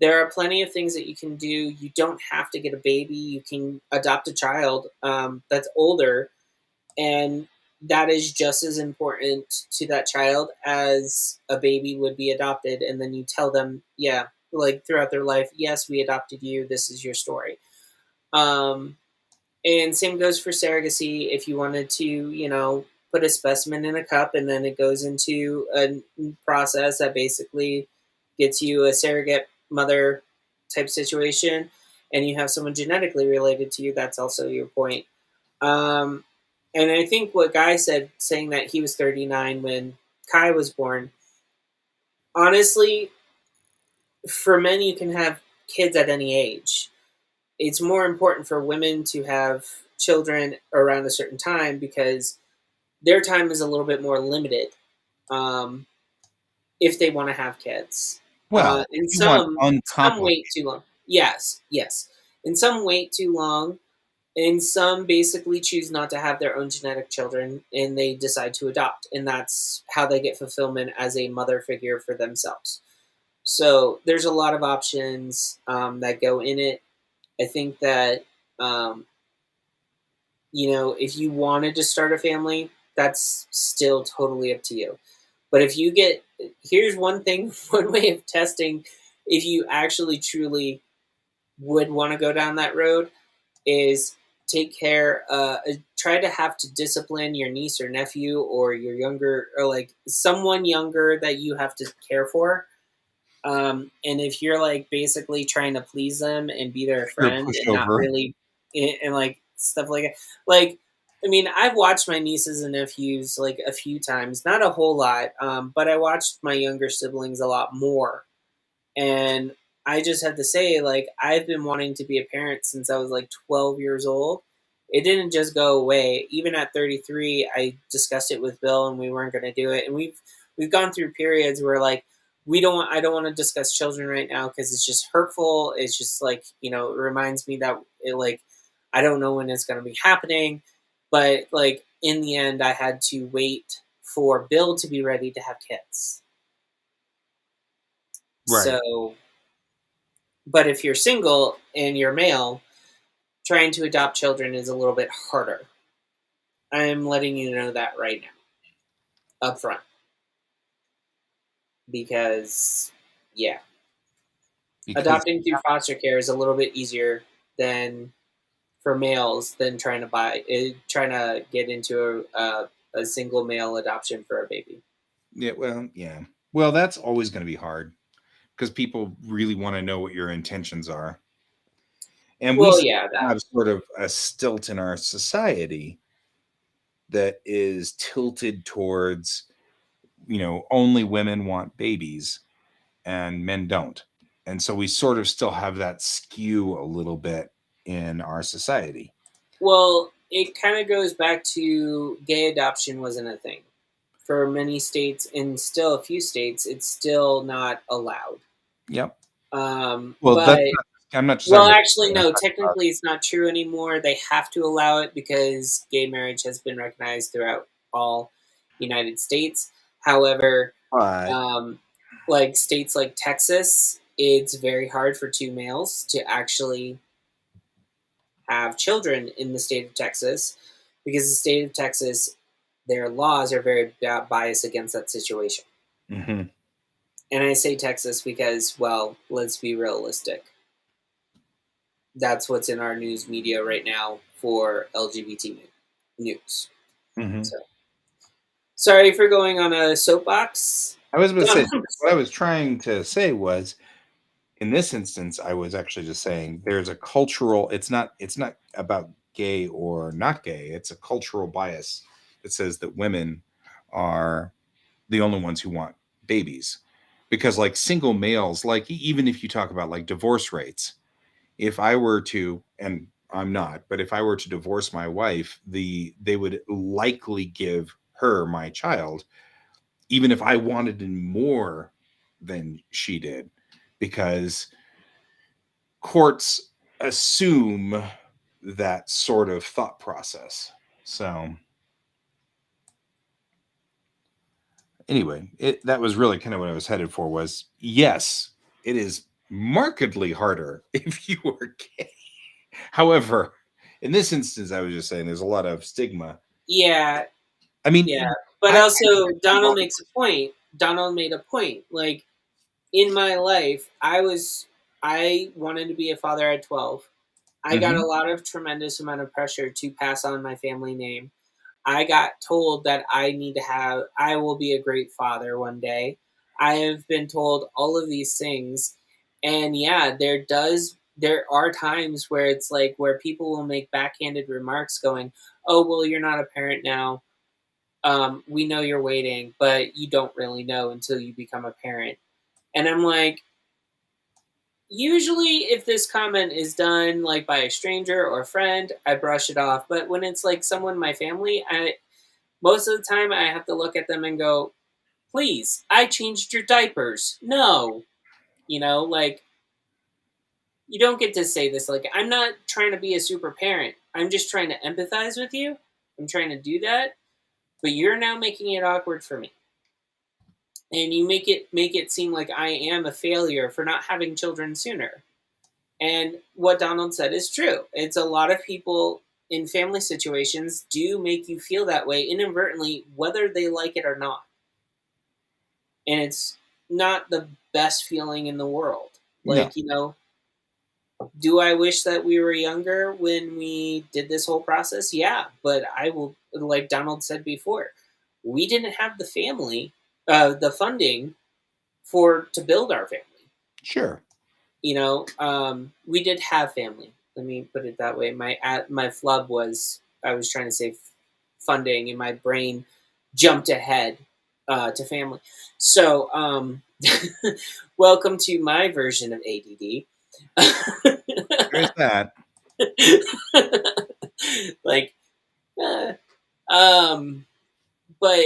There are plenty of things that you can do. You don't have to get a baby. You can adopt a child that's older, and that is just as important to that child as a baby would be adopted. And then you tell them, yeah, like throughout their life, yes, we adopted you, this is your story. um, and same goes for surrogacy. If you wanted to, put a specimen in a cup and then it goes into a process that basically gets you a surrogate mother type situation, and you have someone genetically related to you, that's also your point. um, and I think what Guy said, saying that he was 39 when Kai was born, honestly, for men, you can have kids at any age. It's more important for women to have children around a certain time because their time is a little bit more limited, um, if they want to have kids. Well, if And you want some wait uncomplicated. too long. Yes, yes. And some wait too long, and some basically choose not to have their own genetic children and they decide to adopt, and that's how they get fulfillment as a mother figure for themselves. So there's a lot of options that go in it. I think that if you wanted to start a family, that's still totally up to you. But if you get, here's one thing, one way of testing if you actually truly would want to go down that road is take care, try to have to discipline your niece or nephew or your younger, or like someone younger that you have to care for. And if you're like basically trying to please them and be their You're a friend and not pushover. really, and like stuff like that, like, I mean, I've watched my nieces and nephews like a few times, not a whole lot, but I watched my younger siblings a lot more. And I just have to say, like, I've been wanting to be a parent since I was like 12 years old. It didn't just go away. Even at 33, I discussed it with Bill and we weren't going to do it. And we've gone through periods where like I don't want to discuss children right now because it's just hurtful. It's just like, it reminds me that like I don't know when it's going to be happening. But like in the end, I had to wait for Bill to be ready to have kids. Right. So, but if you're single and you're male, trying to adopt children is a little bit harder. I'm letting you know that right now, up front. Because, yeah, Because adopting through foster care is a little bit easier than for males than trying to get into a single male adoption for a baby. yeah. Well, that's always going to be hard because people really want to know what your intentions are. And we Well, still yeah, that. have sort of a stilt in our society that is tilted towards, only women want babies and men don't. And so we sort of still have that skew a little bit in our society. Well, it kind of goes back to gay adoption wasn't a thing. For many states, and still a few states, it's still not allowed. Yep. Um, Well, but I'm not just talking Well, about. actually, I'm no. talking about Technically, it's not true anymore. They have to allow it because gay marriage has been recognized throughout all United States. However, but um, like states like Texas, it's very hard for two males to actually have children in the state of Texas because the state of Texas, their laws are very biased against that situation. mhm. And I say Texas because, well, let's be realistic. That's what's in our news media right now for LGBT news. Mhm. So sorry for going on a soapbox. I was going to say Donald. what I was trying to say was in this instance I was actually just saying there's a cultural it's not about gay or not gay. It's a cultural bias that says that women are the only ones who want babies because like single males like even if you talk about like divorce rates, if I were to, and I'm not, but if I were to divorce my wife, they would likely give her my child, even if I wanted more than she did, because courts assume that sort of thought process. So anyway, that was really kind of what I was headed for was yes, it is markedly harder if you are gay. However, in this instance, I was just saying there's a lot of stigma. Yeah, I mean, yeah. But I also, Donald makes a point. Donald made a point. Like in my life, I wanted to be a father at 12. I got Mhm. a lot of tremendous amount of pressure to pass on my family name. I got told that I will be a great father one day. I have been told all of these things. And yeah, there are times where it's like where people will make backhanded remarks going, oh, well, you're not a parent now. We know you're waiting, but you don't really know until you become a parent. And I'm like, usually if this comment is done like by a stranger or a friend, I brush it off. But when it's like someone in my family, most of the time I have to look at them and go, please, I changed your diapers. No. Like you don't get to say this. Like, I'm not trying to be a super parent. I'm just trying to empathize with you. I'm trying to do that. But you're now making it awkward for me. And you make it seem like I am a failure for not having children sooner. And what Donald said is true. It's a lot of people in family situations do make you feel that way inadvertently, whether they like it or not. And it's not the best feeling in the world. No, Like, do I wish that we were younger when we did this whole process? Yeah, but I will, like Donald said before, we didn't have the funding to build our family. sure. We did have family. Let me put it that way. My flub was, I was trying to say funding, and my brain jumped ahead to family. So, welcome to my version of ADD. There's that. like, uh, um, but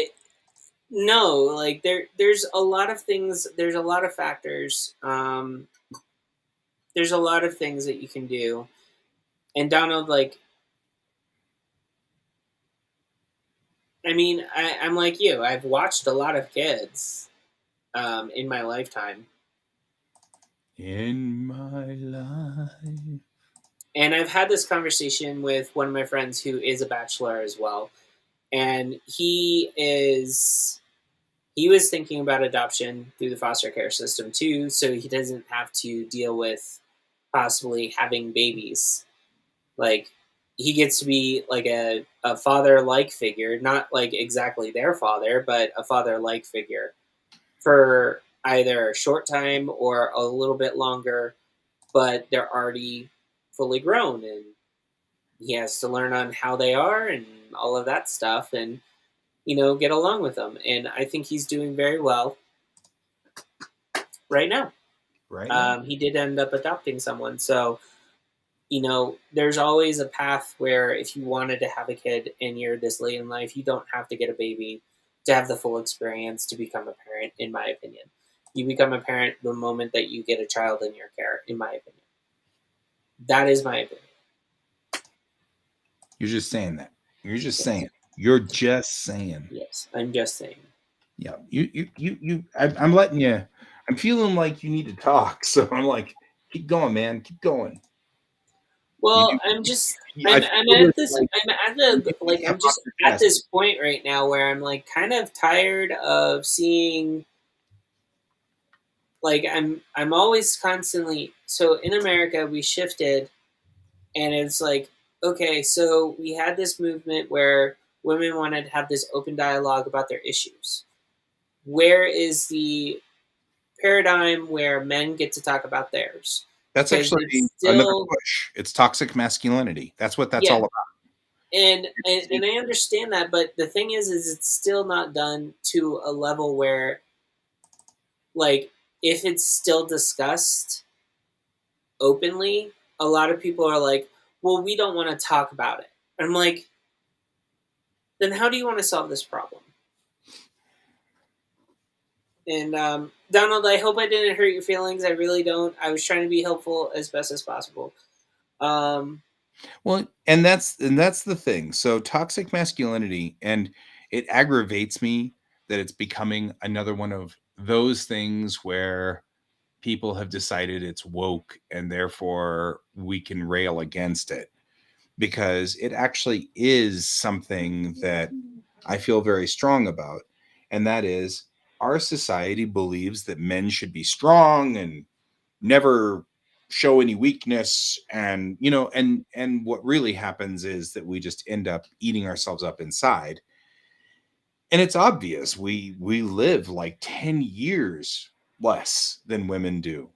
no, like there's a lot of things. There's a lot of factors. There's a lot of things that you can do. And Donald, like, I mean, I'm like you. I've watched a lot of kids in my lifetime. In my life. And I've had this conversation with one of my friends who is a bachelor as well. And he was thinking about adoption through the foster care system too, so he doesn't have to deal with possibly having babies. Like, he gets to be like a father like figure, not like exactly their father, but a father like figure for either a short time or a little bit longer, but they're already fully grown, and he has to learn on how they are and all of that stuff, and get along with them. And I think he's doing very well right now. Right now. He did end up adopting someone, so there's always a path where if you wanted to have a kid and you're this late in life, you don't have to get a baby to have the full experience to become a parent, in my opinion. You become a parent the moment that you get a child in your care, in my opinion. That is my opinion. You're just saying that. You're just saying. You're just saying. Yes, I'm just saying. Yeah. I'm letting you. I'm feeling like you need to talk. So I'm like, keep going, man. Keep going. You Well, do. I'm just I I'm feel at this like I'm at you the get like I'm stuff off just your at chest. this point right now where I'm like kind of tired of seeing, like, I'm always constantly, so in America we shifted, and it's like, okay, so we had this movement where women wanted to have this open dialogue about their issues. Where is the paradigm where men get to talk about theirs? That's Because actually it's another still, push. It's toxic masculinity. That's what that's yeah, all about. and I understand that, but the thing is it's still not done to a level where, like, if it's still discussed openly, a lot of people are like, well, we don't want to talk about it. And I'm like, then how do you want to solve this problem? And Donald, I hope I didn't hurt your feelings. I really don't. I was trying to be helpful as best as possible. Um, Well, and that's the thing. So toxic masculinity, and it aggravates me that it's becoming another one of those things where people have decided it's woke and therefore we can rail against it, because it actually is something that I feel very strong about. And that is, our society believes that men should be strong and never show any weakness, and what really happens is that we just end up eating ourselves up inside. And it's obvious we live like 10 years less than women do,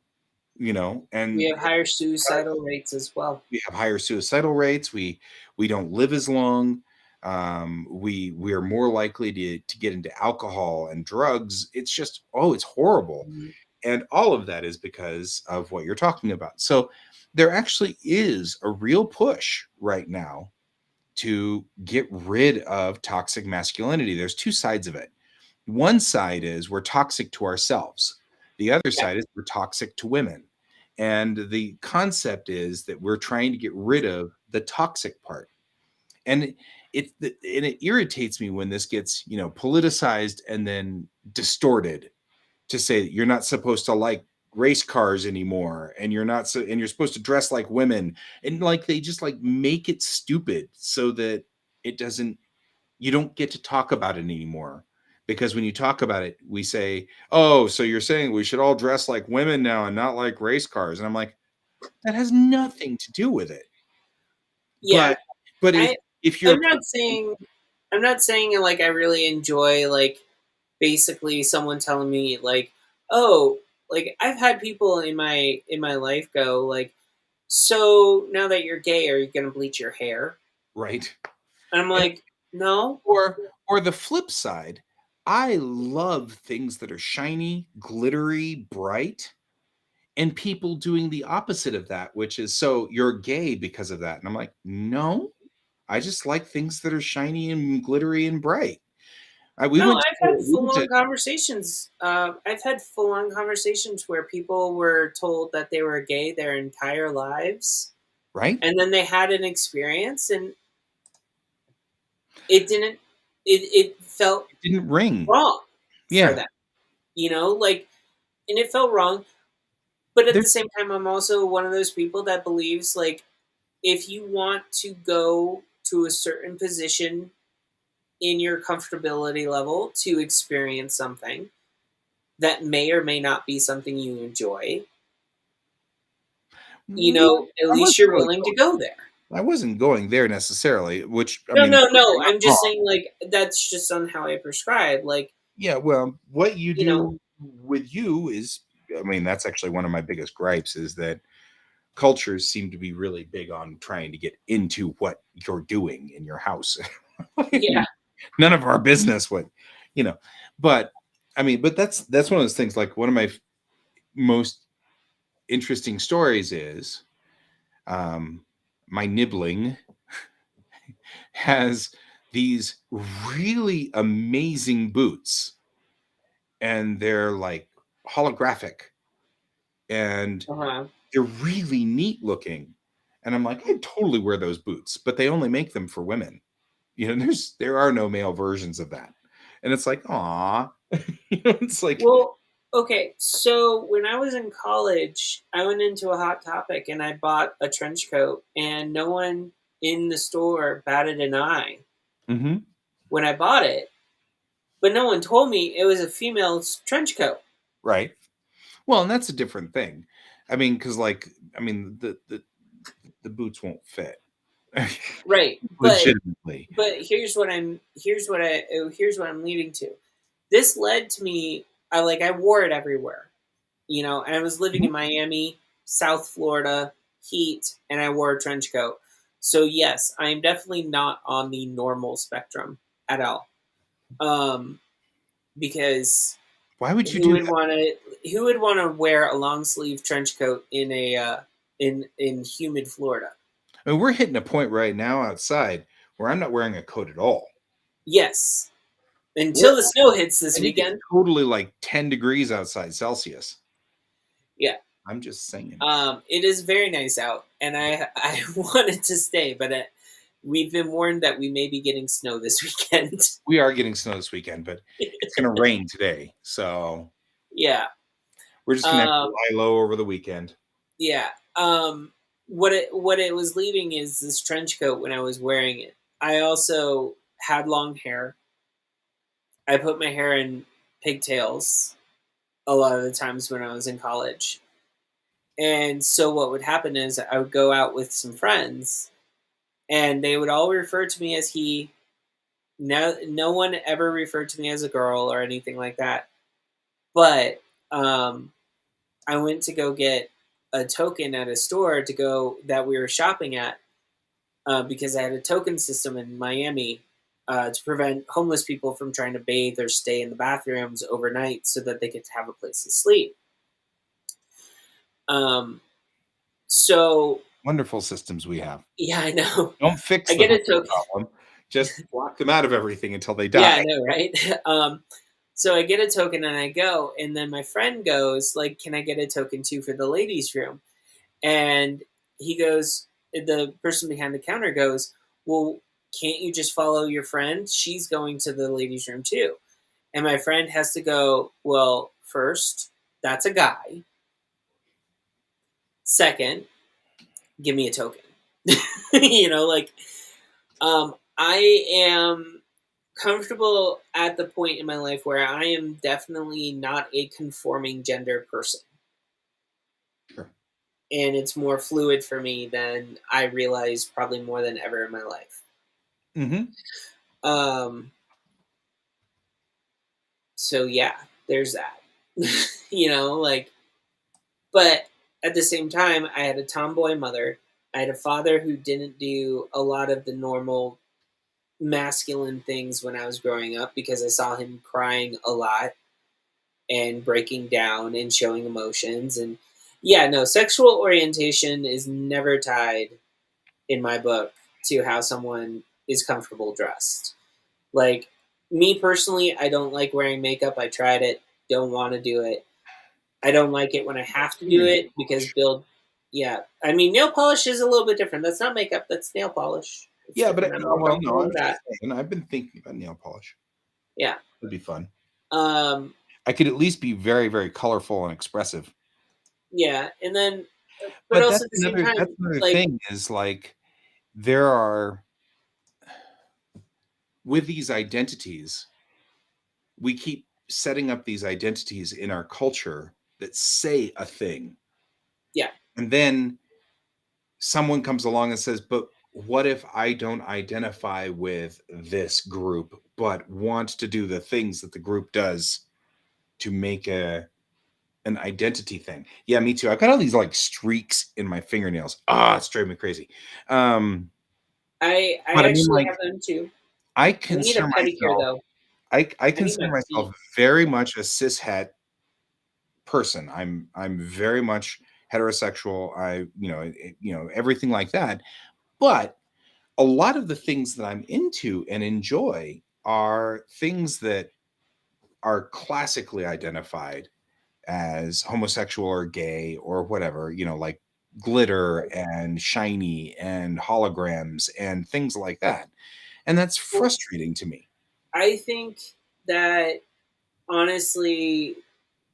we and have higher suicidal rates as well. we have higher suicidal rates. We don't live as long. We are more likely to get into alcohol and drugs. It's just, it's horrible. Mhm. And all of that is because of what you're talking about. So there actually is a real push right now to get rid of toxic masculinity. There's two sides of it. One side is we're toxic to ourselves. The other Yeah, side is we're toxic to women. And the concept is that we're trying to get rid of the toxic part. And it irritates me when this gets, politicized and then distorted to say that you're not supposed to like race cars anymore, and you're not so, and you're supposed to dress like women, and like they just like make it stupid so that it doesn't, you don't get to talk about it anymore. Because when you talk about it, we say, oh, so you're saying we should all dress like women now and not like race cars. And I'm like, that has nothing to do with it. Yeah, But I if you're I'm not saying like I really enjoy like basically someone telling me like, oh, like I've had people in my life go like, so now that you're gay, are you gonna bleach your hair? right, And I'm and, like, no. or the flip side, I love things that are shiny, glittery, bright, and people doing the opposite of that, which is, so you're gay because of that. And I'm like, no, I just like things that are shiny and glittery and bright. We No, went I've to, had full on conversations. I've had full on conversations where people were told that they were gay their entire lives, right? and then they had an experience, and it didn't. It felt It didn't ring. wrong for Yeah. them, like, and it felt wrong. But at There, the same time, I'm also one of those people that believes like if you want to go to a certain position in your comfortability level to experience something that may or may not be something you enjoy, at I least wasn't you're really willing to go there. I wasn't going there necessarily, which I No, mean, no, no. you're not I'm just wrong. saying, like, that's just on how I prescribe. Like, Yeah, well, what you you know, do with you is, I mean, that's actually one of my biggest gripes is that cultures seem to be really big on trying to get into what you're doing in your house. yeah, None of our business what, you know. But I mean, but that's one of those things. Like one of my most interesting stories is um, my nibbling has these really amazing boots, and they're like holographic, and uh-huh. they're really neat looking. And I'm like, I totally wear those boots, but they only make them for women. There are no male versions of that. And it's like, ah, it's like, Well, okay. So when I was in college, I went into a Hot Topic and I bought a trench coat, and no one in the store batted an eye mhm, when I bought it. But no one told me it was a female's trench coat. right. Well, and that's a different thing. I mean, because like, I mean, the boots won't fit. Right. Legitimately. But here's what I'm leading to. This led to me. I wore it everywhere, and I was living Mhm. in Miami, South Florida, heat, and I wore a trench coat. So yes, I am definitely not on the normal spectrum at all. Um, because Why would you do that? who would want to wear a long sleeve trench coat in a in humid Florida? I mean, we're hitting a point right now outside where I'm not wearing a coat at all. Yes, We're, until the snow hits this I think it's weekend. totally like 10 degrees outside Celsius. Yeah. I'm just saying. It is very nice out, and I wanted to stay, but we've been warned that we may be getting snow this weekend. We are getting snow this weekend, but it's going to rain today. So Yeah. we're just going to have to Um, lie low over the weekend. yeah. What it was leaving is this trench coat when I was wearing it. I also had long hair. I put my hair in pigtails a lot of the times when I was in college. And so what would happen is I would go out with some friends and they would all refer to me as he. No one ever referred to me as a girl or anything like that. But I went to go get a token at a store to go that we were shopping at because I had a token system in Miami to prevent homeless people from trying to bathe or stay in the bathrooms overnight so that they could have a place to sleep. Um, so Wonderful systems we have. yeah, I know. Don't fix I the get a token. problem. Just block them out of everything until they Yeah, die. I know, right? So I get a token and I go, and then my friend goes, like, "Can I get a token too for the ladies' room?" And he goes, the person behind the counter goes, "Well, can't you just follow your friend? She's going to the ladies' room too." And my friend has to go, "Well, first, that's a guy. Second, give me a token. Like I am comfortable at the point in my life where I am definitely not a conforming gender person. Sure. And it's more fluid for me than I realize probably more than ever in my life. Mm-hmm. Um, so yeah, there's that. Like, but at the same time, I had a tomboy mother. I had a father who didn't do a lot of the normal masculine things when I was growing up because I saw him crying a lot and breaking down and showing emotions. And yeah, no, sexual orientation is never tied in my book to how someone is comfortable dressed. Like me personally, I don't like wearing makeup. I tried it, don't want to do it. I don't like it when I have to do it because yeah, I mean, nail polish is a little bit different. That's not makeup, that's nail polish. It's Yeah, but different. I'm more comfortable I'm with that. just saying, I've been thinking about nail polish. Yeah. It'd be fun. Um, I could at least be very, very colorful and expressive. yeah. And then, but But also at the same that's time, another like, thing is like there are with these identities, we keep setting up these identities in our culture that say a thing. yeah. And then someone comes along and says, but what if I don't identify with this group, but want to do the things that the group does to make an identity thing? Yeah, me too. I've got all these like streaks in my fingernails. It's driving me crazy. I But I mean, actually like, have them too. I I need a consider pedicure myself, though. I I need consider my feet. myself very much a cishet person. I'm very much heterosexual. Everything like that. But a lot of the things that I'm into and enjoy are things that are classically identified as homosexual or gay or whatever, like glitter and shiny and holograms and things like that. And that's Well, frustrating to me. I think that honestly,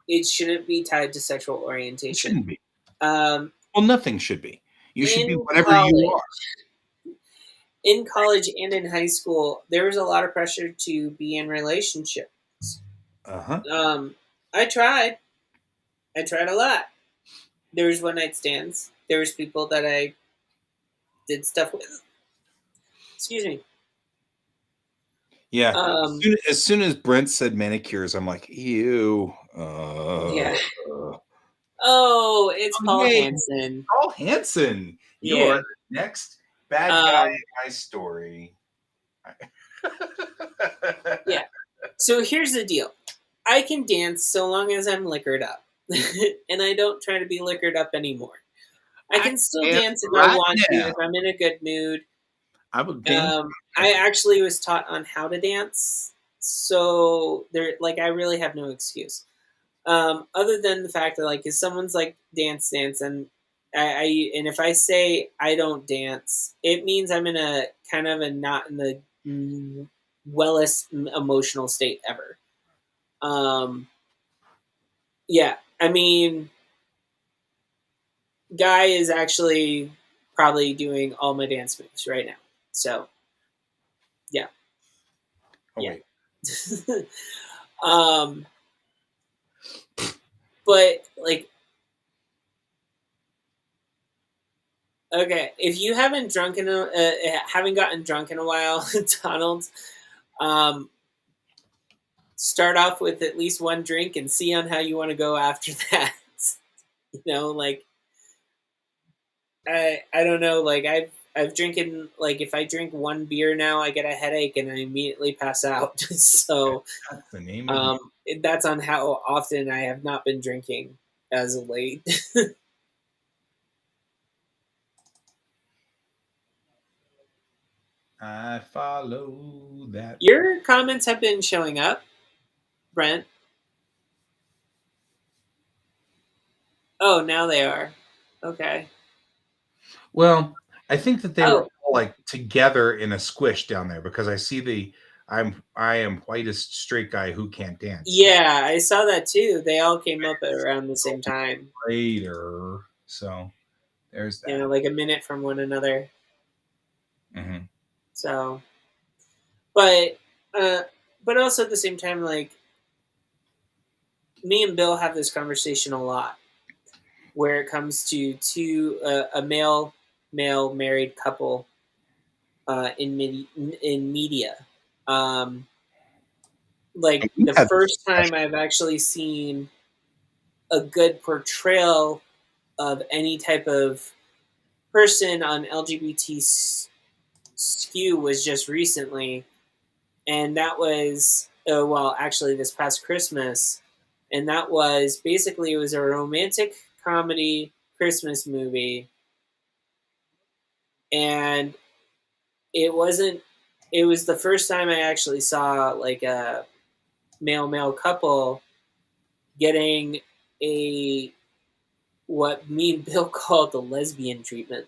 it shouldn't be tied to sexual It orientation. shouldn't be. Um, Well, nothing should be. You should be in whatever you college, are. and in high school, there was a lot of pressure to be in relationships. Uh-huh. Um, I tried. I tried a lot. There was one night stands. There was people that I did stuff with. Excuse me. Yeah. Um, As soon as Brent said manicures, I'm like, ew. yeah. Oh, it's Paul Hey, Hansen. Paul Hansen. You are Yeah. the next bad guy Um, in my story. yeah. So here's the deal. I can dance so long as I'm liquored up. And I don't try to be liquored up anymore. I I can still dance dance if I right want to, now. if I'm in a good mood. I will dance. I actually was taught on how to dance, so I really have no excuse. Other than the fact that if someone's like dance, and and if I say I don't dance, it means I'm in a kind of a not in the wellest emotional state ever. Yeah, I mean, Guy is actually probably doing all my dance moves right now. So yeah, Oh yeah. wait. um, but okay, if you haven't gotten drunk in a while, Donald, um, start off with at least one drink and see on how you want to go after that. I don't know, I've drinking if I drink one beer now, I get a headache and I immediately pass out. So That's the name of the that's on how often I have not been drinking as of late. I follow that. Your comments have been showing up, Brent. Oh, now they are. Okay. Well, I think that they were Oh, all like together in a squish down there because I see I am whitest straight guy who can't dance yeah, I saw that too. They all came up at around the same time. later. So There's you know, that. like a minute from one another. Mm-hmm. So, but but also at the same time, like me and Bill have this conversation a lot where it comes to a male married couple in media. Um, like We've the had this first time discussion. I've actually seen a good portrayal of any type of person on LGBT skew was just recently, and that was well, actually, this past Christmas, and that was basically it was a romantic comedy Christmas movie, and it wasn't. It was the first time I actually saw like a male couple getting a what me and Bill called the lesbian treatment.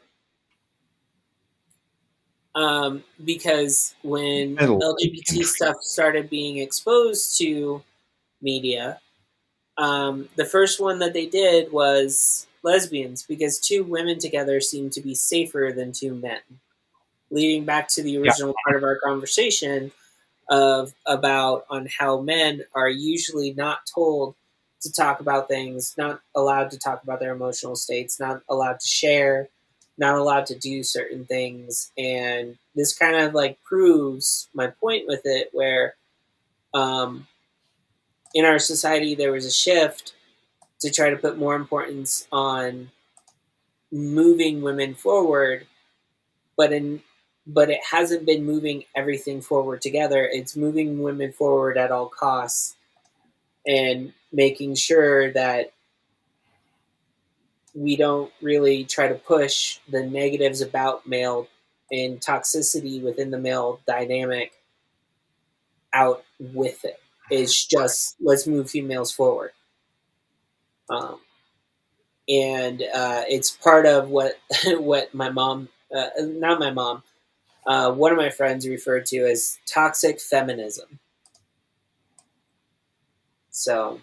Because when Middle LGBT stuff started being exposed to media, the first one that they did was lesbians because two women together seemed to be safer than two men. Leading back to the Yeah. original part of our conversation of about on how men are usually not told to talk about things, not allowed to talk about their emotional states, not allowed to share, not allowed to do certain things, and this kind of like proves my point with it, where um, in our society there was a shift to try to put more importance on moving women forward, but in but it hasn't been moving everything forward together. It's moving women forward at all costs and making sure that we don't really try to push the negatives about male and toxicity within the male dynamic out with it. It's just let's move females forward. Um, and it's part of what what my mom, not my mom, one of my friends referred to as toxic feminism. So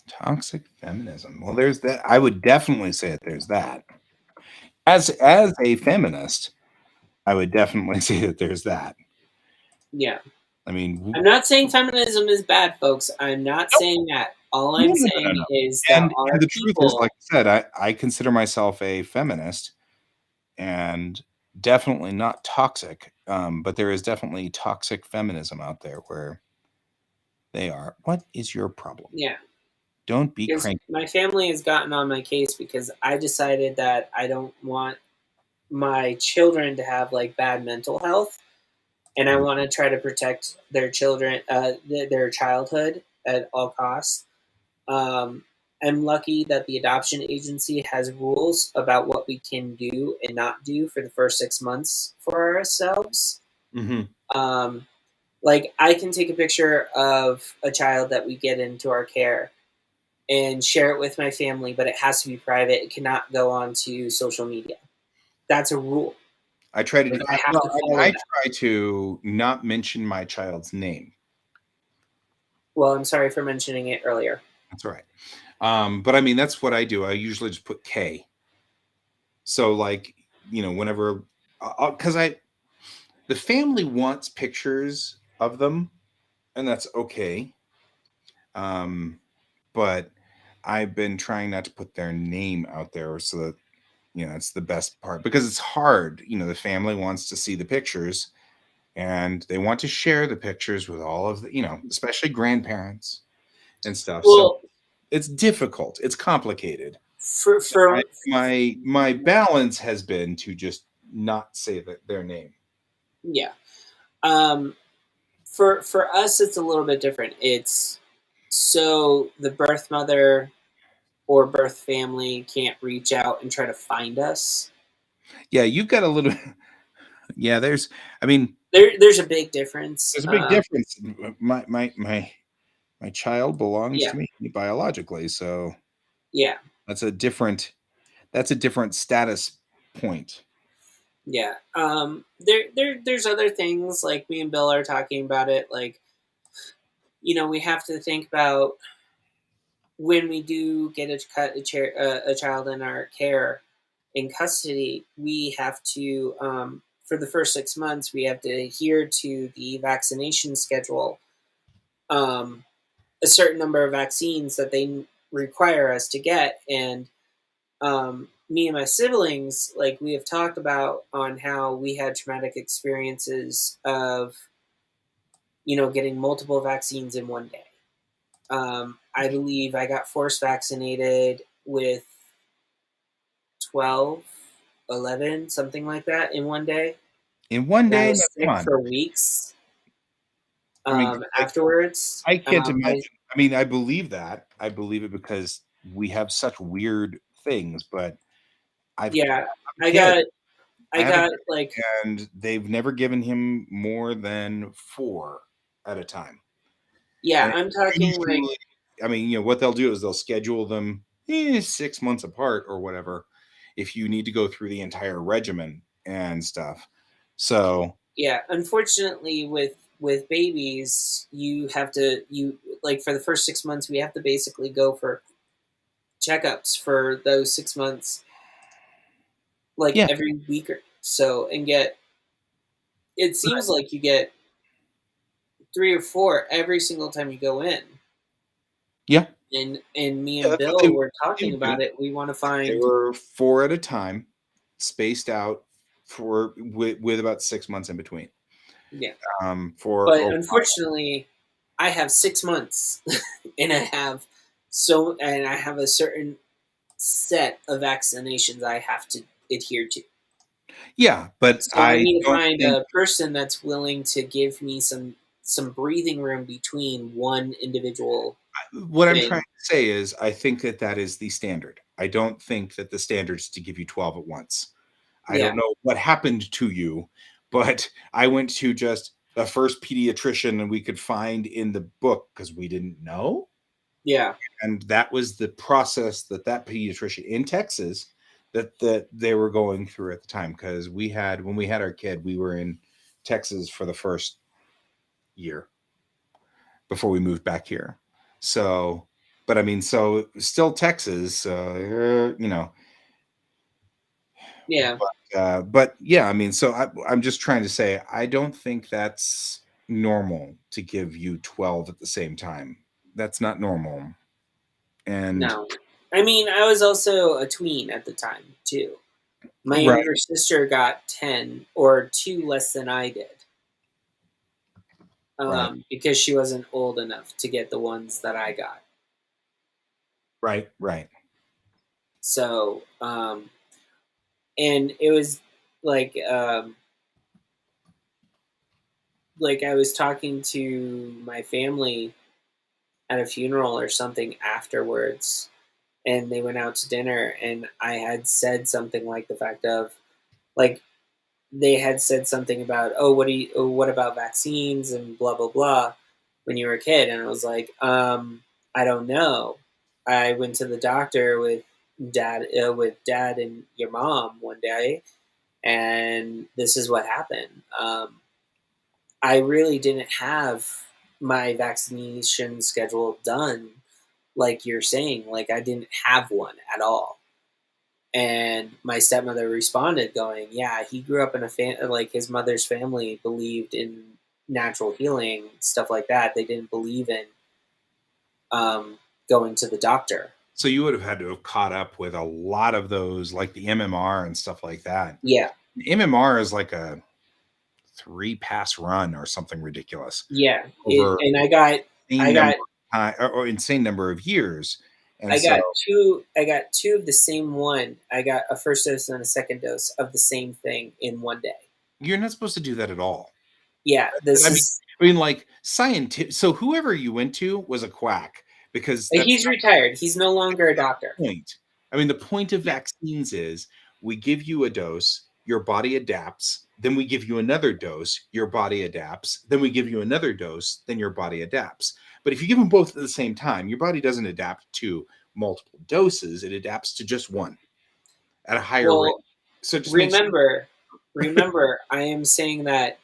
Toxic feminism. Well, there's that. I would definitely say that there's that. As a feminist, I would definitely say that there's that. yeah, I mean, I'm not saying feminism is bad, folks. I'm not nope. saying that. All No, I'm no, no, no, saying no. is there And are the truth is, like people. I said, I consider myself a feminist and definitely not toxic. But there is definitely toxic feminism out there where they are. What is your problem? Yeah, Don't be because cranky. my family has gotten on my case because I decided that I don't want my children to have like bad mental health, and I want to try to protect their children, their childhood at all costs. Um, I'm lucky that the adoption agency has rules about what we can do and not do for the first 6 months for ourselves. Mm-hmm. Um, like I can take a picture of a child that we get into our care and share it with my family, but it has to be private. It cannot go onto social media. That's a rule. I try to Like do. I have Well, to follow I that. try to not mention my child's name. Well, I'm sorry for mentioning it earlier. That's all right. But I mean, that's what I do. I usually just put K. So, like, whenever, because the family wants pictures of them, and that's okay. Um, but I've been trying not to put their name out there so that, it's the best part because it's hard. The family wants to see the pictures and they want to share the pictures with all of the, especially grandparents and stuff. So Well, it's difficult. It's complicated. for So for my balance has been to just not say their name. yeah, um, for us, it's a little bit different. It's so the birth mother or birth family can't reach out and try to find us. Yeah, you've got a little. Yeah, I mean, There's a big difference. there's a big difference. My child belongs Yeah, to me biologically, so yeah, that's a different status point. yeah. There's other things like me and Bill are talking about it. Like we have to think about when we do get a child in our care. in custody, we have to, for the first 6 months, we have to adhere to the vaccination schedule, a certain number of vaccines that they require us to get. And me and my siblings, like we have talked about on how we had traumatic experiences of, getting multiple vaccines in one day. I believe I got force vaccinated with 12, 11, something like that in one day. In one And I day? No, was come sick on. for weeks I mean, like, afterwards. I can't imagine. I mean, I believe that. I believe it because we have such weird things, but I've Yeah, a I kid. got, I I have a got kid, like, and they've never given him more than 4 at a time. yeah, And I'm talking like, usually, I mean, what they'll do is they'll schedule them 6 months apart or whatever if you need to go through the entire regimen and stuff. So, yeah, unfortunately with babies, you have to, like for the first 6 months, we have to basically go for checkups for those 6 months, like yeah, every week or so, and get, it seems like you get 3 or 4 every single time you go in. yeah, And me yeah, and that's what Bill were they talking would do. about it. We want to They find, were 4 at a time, spaced out for with about 6 months in between. yeah. For But a unfortunately, I have 6 months, and I have a certain set of vaccinations I have to adhere to. yeah, but So I I need to don't find think a person that's willing to give me some breathing room between one individual what I'm trying thing. to say is I think that that is the standard. I don't think that the standard is to give you 12 at once. I Yeah, don't know what happened to you, but I went to just the first pediatrician we could find in the book because we didn't know. yeah, And that was the process that pediatrician in Texas that they were going through at the time because when we had our kid, we were in Texas for the first year before we moved back here. So, but I mean, so still Texas, yeah. but yeah, I mean, so I'm just trying to say, I don't think that's normal to give you 12 at the same time. That's not normal. And No, I mean I was also a tween at the time too. My right, younger sister got 10 or 2 less than I did, right, because she wasn't old enough to get the ones that I got. right, right. So, and it was like, like I was talking to my family at a funeral or something afterwards, and they went out to dinner, and I had said something like the fact of, like, they had said something about, oh, what about vaccines and blah blah blah when you were a kid, and I was like, I don't know. I went to the doctor with dad and your mom one day, and this is what happened. I really didn't have my vaccination schedule done, like you're saying. Like I didn't have one at all. And my stepmother responded, going, "Yeah, he grew up in like his mother's family believed in natural healing, stuff like that. They didn't believe in um, going to the doctor." So you would have had to have caught up with a lot of those, like the MMR and stuff like that. Yeah, MMR is like a 3-pass run or something ridiculous yeah. over And insane I number got, of time or insane number of years. And I so got two. I got two of the same one. I got a first dose and a second dose of the same thing in one day. you're not supposed to do that at all. Yeah, I this mean, is. like scientific. So whoever you went to was a quack because that's He's retired. He's no longer a doctor. the point. I mean, the point of Yeah, vaccines is we give you a dose, your body adapts. Then we give you another dose, your body adapts. Then we give you another dose, then your body adapts. But if you give them both at the same time, your body doesn't adapt to multiple doses; it adapts to just one at a higher rate. well, So it just makes remember, I am saying that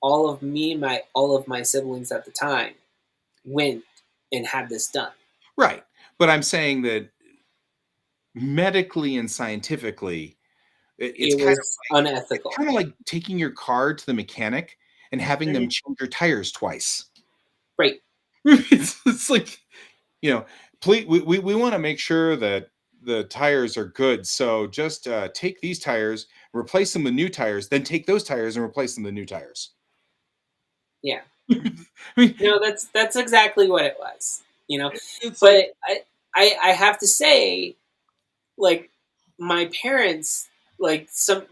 all of my siblings at the time went and had this done. right. But I'm saying that medically and scientifically, It was unethical. kind of like taking your car to the mechanic and having them change your tires twice. Right. It's like, please, we want to make sure that the tires are good. So just take these tires, replace them with new tires, then take those tires and replace them with new tires. Yeah. I mean, that's exactly what it was. it's But like, I have to say, like, my parents, like, some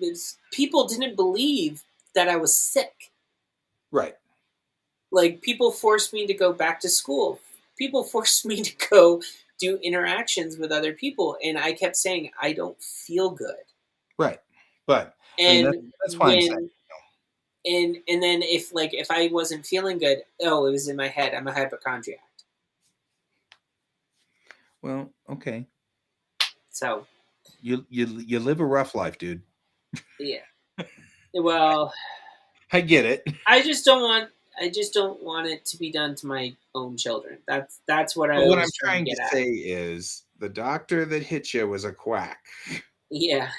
people didn't believe that I was sick. right. Like, people forced me to go back to school. People forced me to go do interactions with other people, and I kept saying I don't feel good. Right. But I mean, And that's why I'm saying. and then if I wasn't feeling good, oh, it was in my head. I'm a hypochondriac. Well, okay. So You live a rough life, dude. yeah. Well, I get it. I just don't want it to be done to my own children. That's what I But what I'm was trying trying to to get at. say is the doctor that hit you was a quack. Yeah.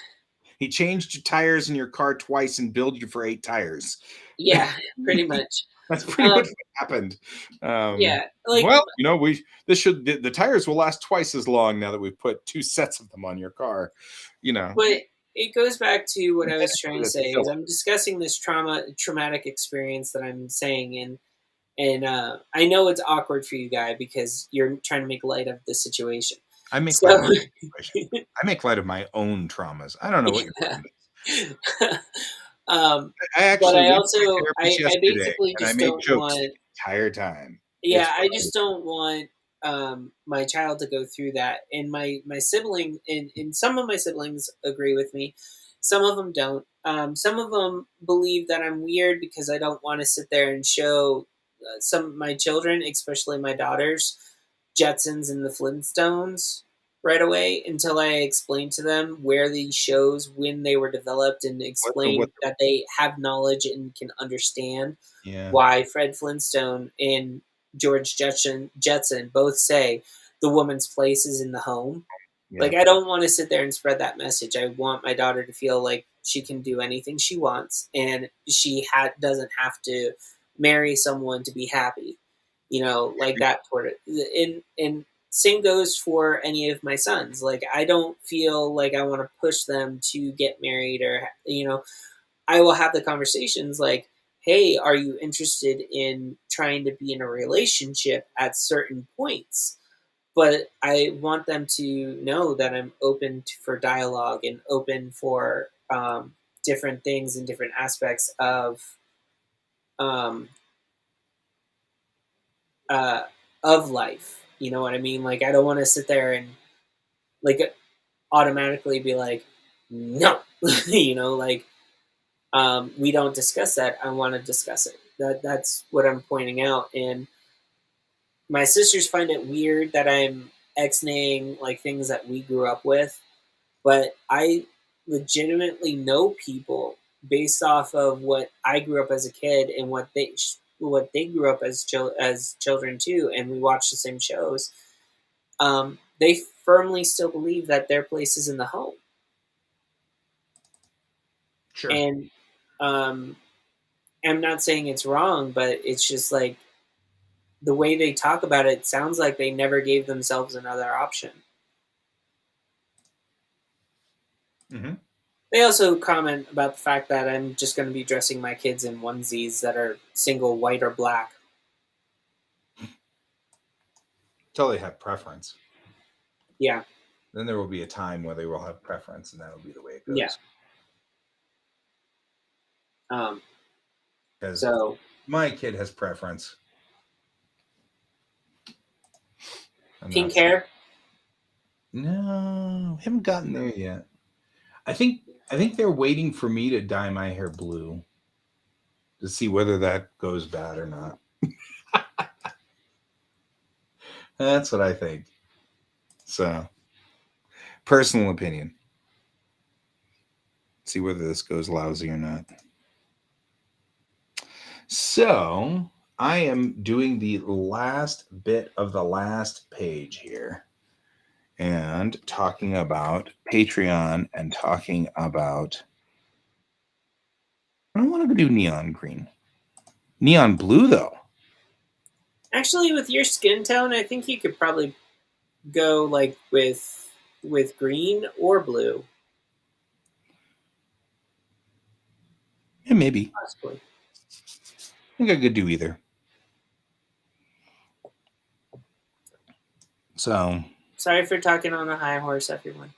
He changed your tires in your car twice and billed you for 8 tires. Yeah, pretty much. That's pretty much what happened. Yeah, like, Well, the tires will last twice as long now that we've put 2 sets of them on your car. but it goes back to what I was trying to That's say is silly. I'm discussing this traumatic experience that I'm saying, and I know it's awkward for you guy because you're trying to make light of the situation. I make So, light of the situation. I make light of my own traumas. I don't know what you're talking about. I but actually I went also to my therapist I yesterday, basically and I just made don't jokes the want. entire time. Yeah, It's I just don't want my child to go through that. And my sibling, and some of my siblings agree with me, some of them don't. Some of them believe that I'm weird because I don't want to sit there and show some of my children, especially my daughters, Jetsons and the Flintstones right away until I explain to them where these shows, when they were developed, and what explain that they have knowledge and can understand yeah. why Fred Flintstone and George Jetson both say the woman's place is in the home. Yeah. Like, I don't want to sit there and spread that message. I want my daughter to feel like she can do anything she wants, and she doesn't have to marry someone to be happy. Like that sort of. And same goes for any of my sons. Like, I don't feel like I want to push them to get married, or I will have the conversations like, hey, are you interested in trying to be in a relationship at certain points? But I want them to know that I'm open for dialogue and open for different things and different aspects um, uh, of life. You know what I mean? Like, I don't want to sit there and like automatically be like, no, like, we don't discuss that. I want to discuss it. That's what I'm pointing out. And my sisters find it weird that I'm ex-naying like things that we grew up with, but I legitimately know people based off of what I grew up as a kid and what they grew up as children too, and we watch the same shows. They firmly still believe that their place is in the home, Sure. and I'm not saying it's wrong, but it's just like the way they talk about it sounds like they never gave themselves another option. Mm-hmm. They also comment about the fact that I'm just going to be dressing my kids in onesies that are single white or black. Until they have preference. Yeah. Then there will be a time where they will have preference, and that'll be the way it goes. Yeah. Because So my kid has preference. pink hair? No, haven't gotten there yet. I think they're waiting for me to dye my hair blue to see whether that goes bad or not. That's what I think. So, personal opinion. See whether this goes lousy or not. So, I am doing the last bit of the last page here. and talking about Patreon and talking about. I don't want to do neon green. Neon blue, though. Actually, with your skin tone, I think you could probably go like with green or blue, Yeah, maybe. possibly. I think I could do either. So, Sorry for talking on a high horse, everyone.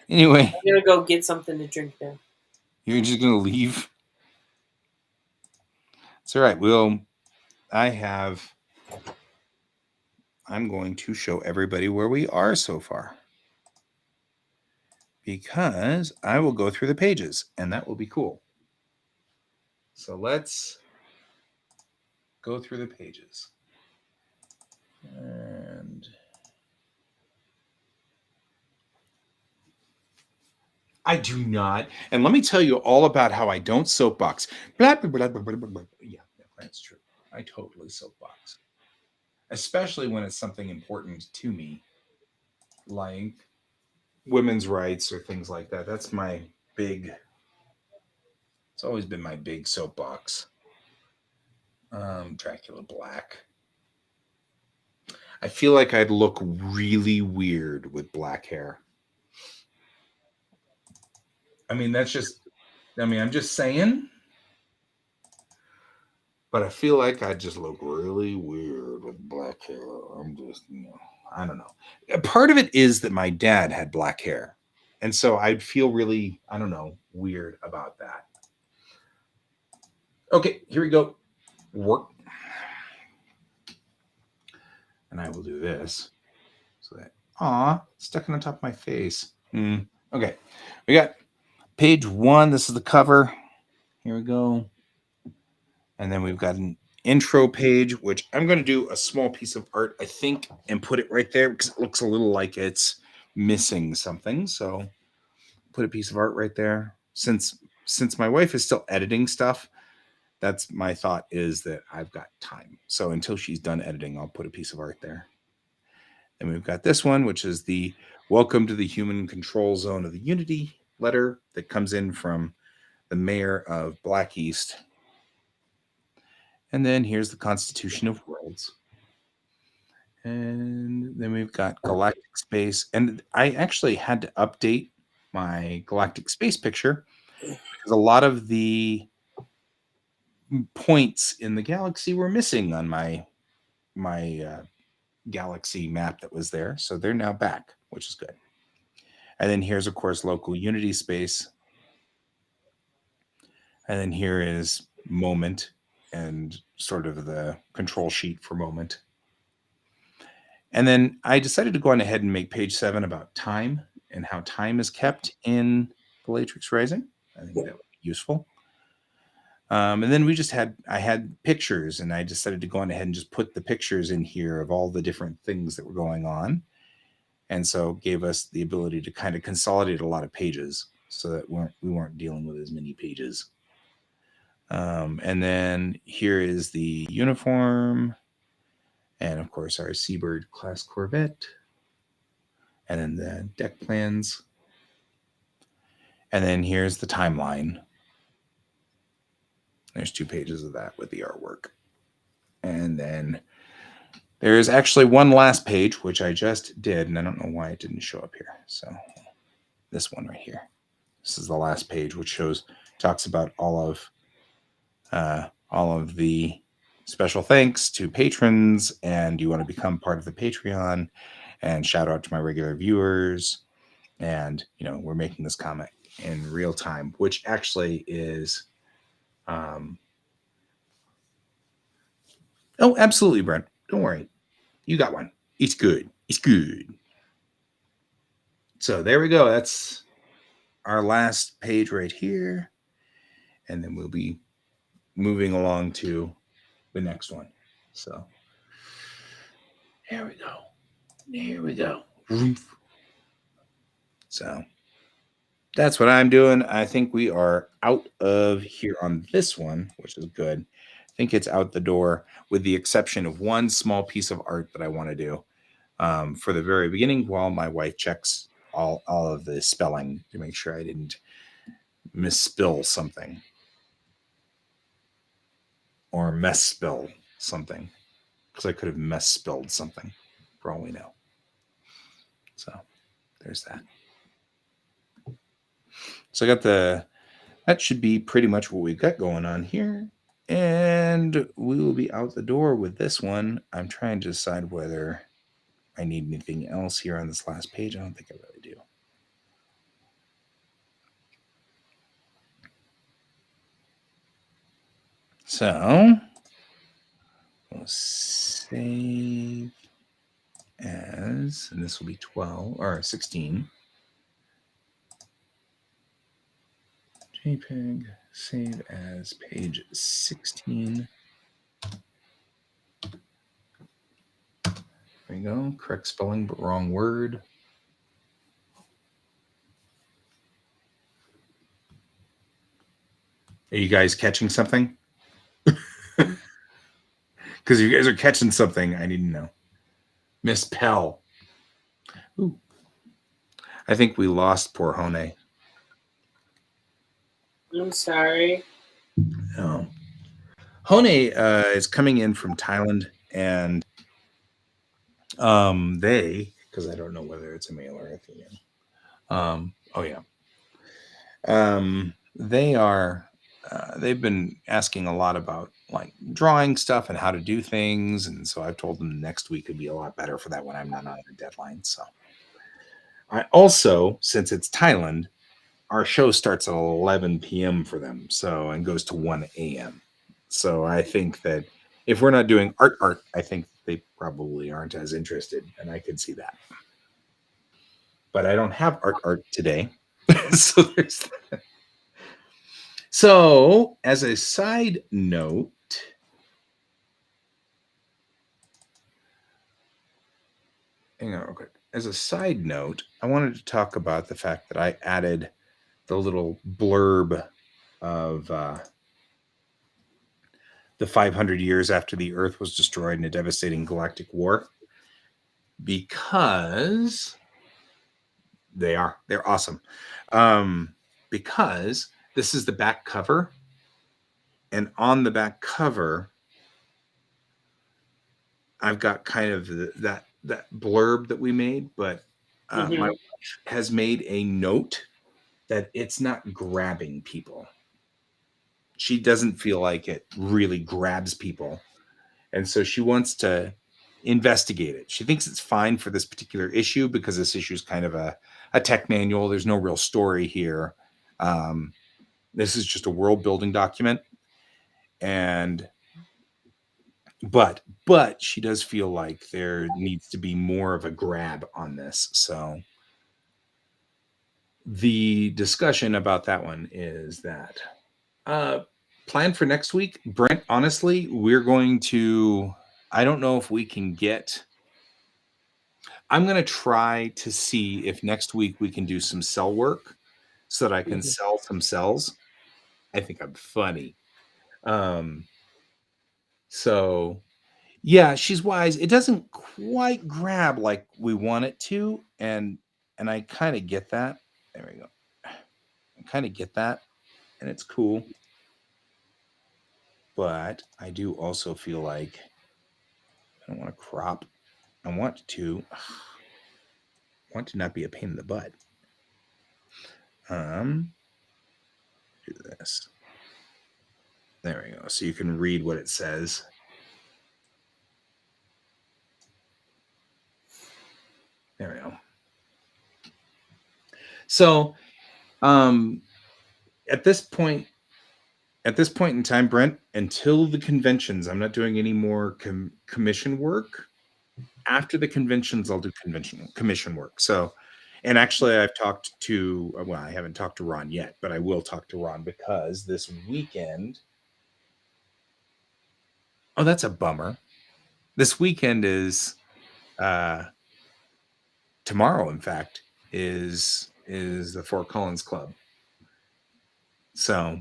anyway, I'm gonna go get something to drink now. you're just going to leave? It's all right. I'm going to show everybody where we are so far, because I will go through the pages, and that will be cool. So let's go through the pages. And I do not. And let me tell you all about how I don't soapbox. Blah, blah, blah, blah, blah, blah, blah. Yeah, that's true. I totally soapbox, especially when it's something important to me, like women's rights or things like that. That's my big. It's always been my big soapbox. Dracula Black. I feel like I'd look really weird with black hair. I mean, I'm just saying. But I feel like I just look really weird with black hair. I'm just, I don't know. Part of it is that my dad had black hair. And so I'd feel really, I don't know, weird about that. Okay, here we go. Work. And I will do this. So that, stuck on the top of my face. Okay, we got page 1. This is the cover. Here we go. And then we've got an intro page, which I'm going to do a small piece of art, I think, and put it right there because it looks a little like it's missing something. So put a piece of art right there. Since my wife is still editing stuff, that's my thought, is that I've got time. So until she's done editing, I'll put a piece of art there. And we've got this one, which is the Welcome to the Human Control Zone of the Unity letter that comes in from the mayor of Black East. And then here's the Constitution of Worlds. And then we've got Galactic Space. And I actually had to update my Galactic Space picture because a lot of the points in the galaxy were missing on my galaxy map that was there. So they're now back, which is good. And then here's, of course, local Unity space. And then here is Moment and sort of the control sheet for Moment. And then I decided to go on ahead and make page 7 about time and how time is kept in Bellatrix Rising. I think that would be useful. And then I had pictures, and I decided to go on ahead and just put the pictures in here of all the different things that were going on. And so gave us the ability to kind of consolidate a lot of pages so that we weren't dealing with as many pages. And then here is the uniform. And of course, our Seabird class Corvette. And then the deck plans. And then here's the timeline. There's 2 pages of that with the artwork. And then there's actually one last page, which I just did. And I don't know why it didn't show up here. So this one right here. This is the last page, which talks about all of the special thanks to patrons, and you want to become part of the Patreon, and shout out to my regular viewers. And we're making this comic in real time, which actually is oh, absolutely, Brent, don't worry, you got one. It's good. So there we go. That's our last page right here, and then we'll be moving along to the next one. So here we go. So that's what I'm doing. I think we are out of here on this one, which is good. I think it's out the door with the exception of one small piece of art that I want to do. for the very beginning while my wife checks all of the spelling to make sure I didn't misspell something or misspell something, because I could have misspelled something for all we know. So there's that. So I got that should be pretty much what we've got going on here. And we will be out the door with this one. I'm trying to decide whether I need anything else here on this last page. I don't think I really do. So we'll save as, and this will be 12 or 16. JPEG, save as page 16. There we go. Correct spelling, but wrong word. Are you guys catching something? Because you guys are catching something, I need to know. Miss Pell. Ooh. I think we lost poor Hone. I'm sorry. Oh. Hone is coming in from Thailand, and they, because I don't know whether it's a male or a female. Oh yeah. They are. They've been asking a lot about like drawing stuff and how to do things, and so I've told them next week would be a lot better for that when I'm not on a deadline. So I also, since it's Thailand, our show starts at 11 p.m. for them, so and goes to 1 a.m. So I think that if we're not doing art, I think they probably aren't as interested, and I could see that. But I don't have art today, so there's that. So as a side note, hang on real quick. As a side note, I wanted to talk about the fact that I added the little blurb of the 500 years after the Earth was destroyed in a devastating galactic war, because they're awesome. Because this is the back cover, and on the back cover, I've got kind of that blurb that we made, but my wife has made a note that it's not grabbing people. She doesn't feel like it really grabs people. And so she wants to investigate it. She thinks it's fine for this particular issue because this issue is kind of a tech manual. There's no real story here. This is just a world building document. And but she does feel like there needs to be more of a grab on this. So the discussion about that one is that plan for next week, Brent, honestly, we're going to, I don't know if we can get, I'm going to try to see if next week we can do some cell work so that I can sell some cells. I think I'm funny. So yeah, she's wise. It doesn't quite grab like we want it to, and I kind of get that. There we go. I kind of get that, and it's cool. But I do also feel like I don't want to crop. I want to not be a pain in the butt. Do this. There we go. So you can read what it says. There we go. So, at this point in time, Brent, until the conventions, I'm not doing any more commission work. After the conventions, I'll do commission work. So, and actually, I've talked to, well, I haven't talked to Ron yet, but I will talk to Ron because this weekend. Oh, that's a bummer. This weekend is, tomorrow, in fact, is the Fort Collins Club. So,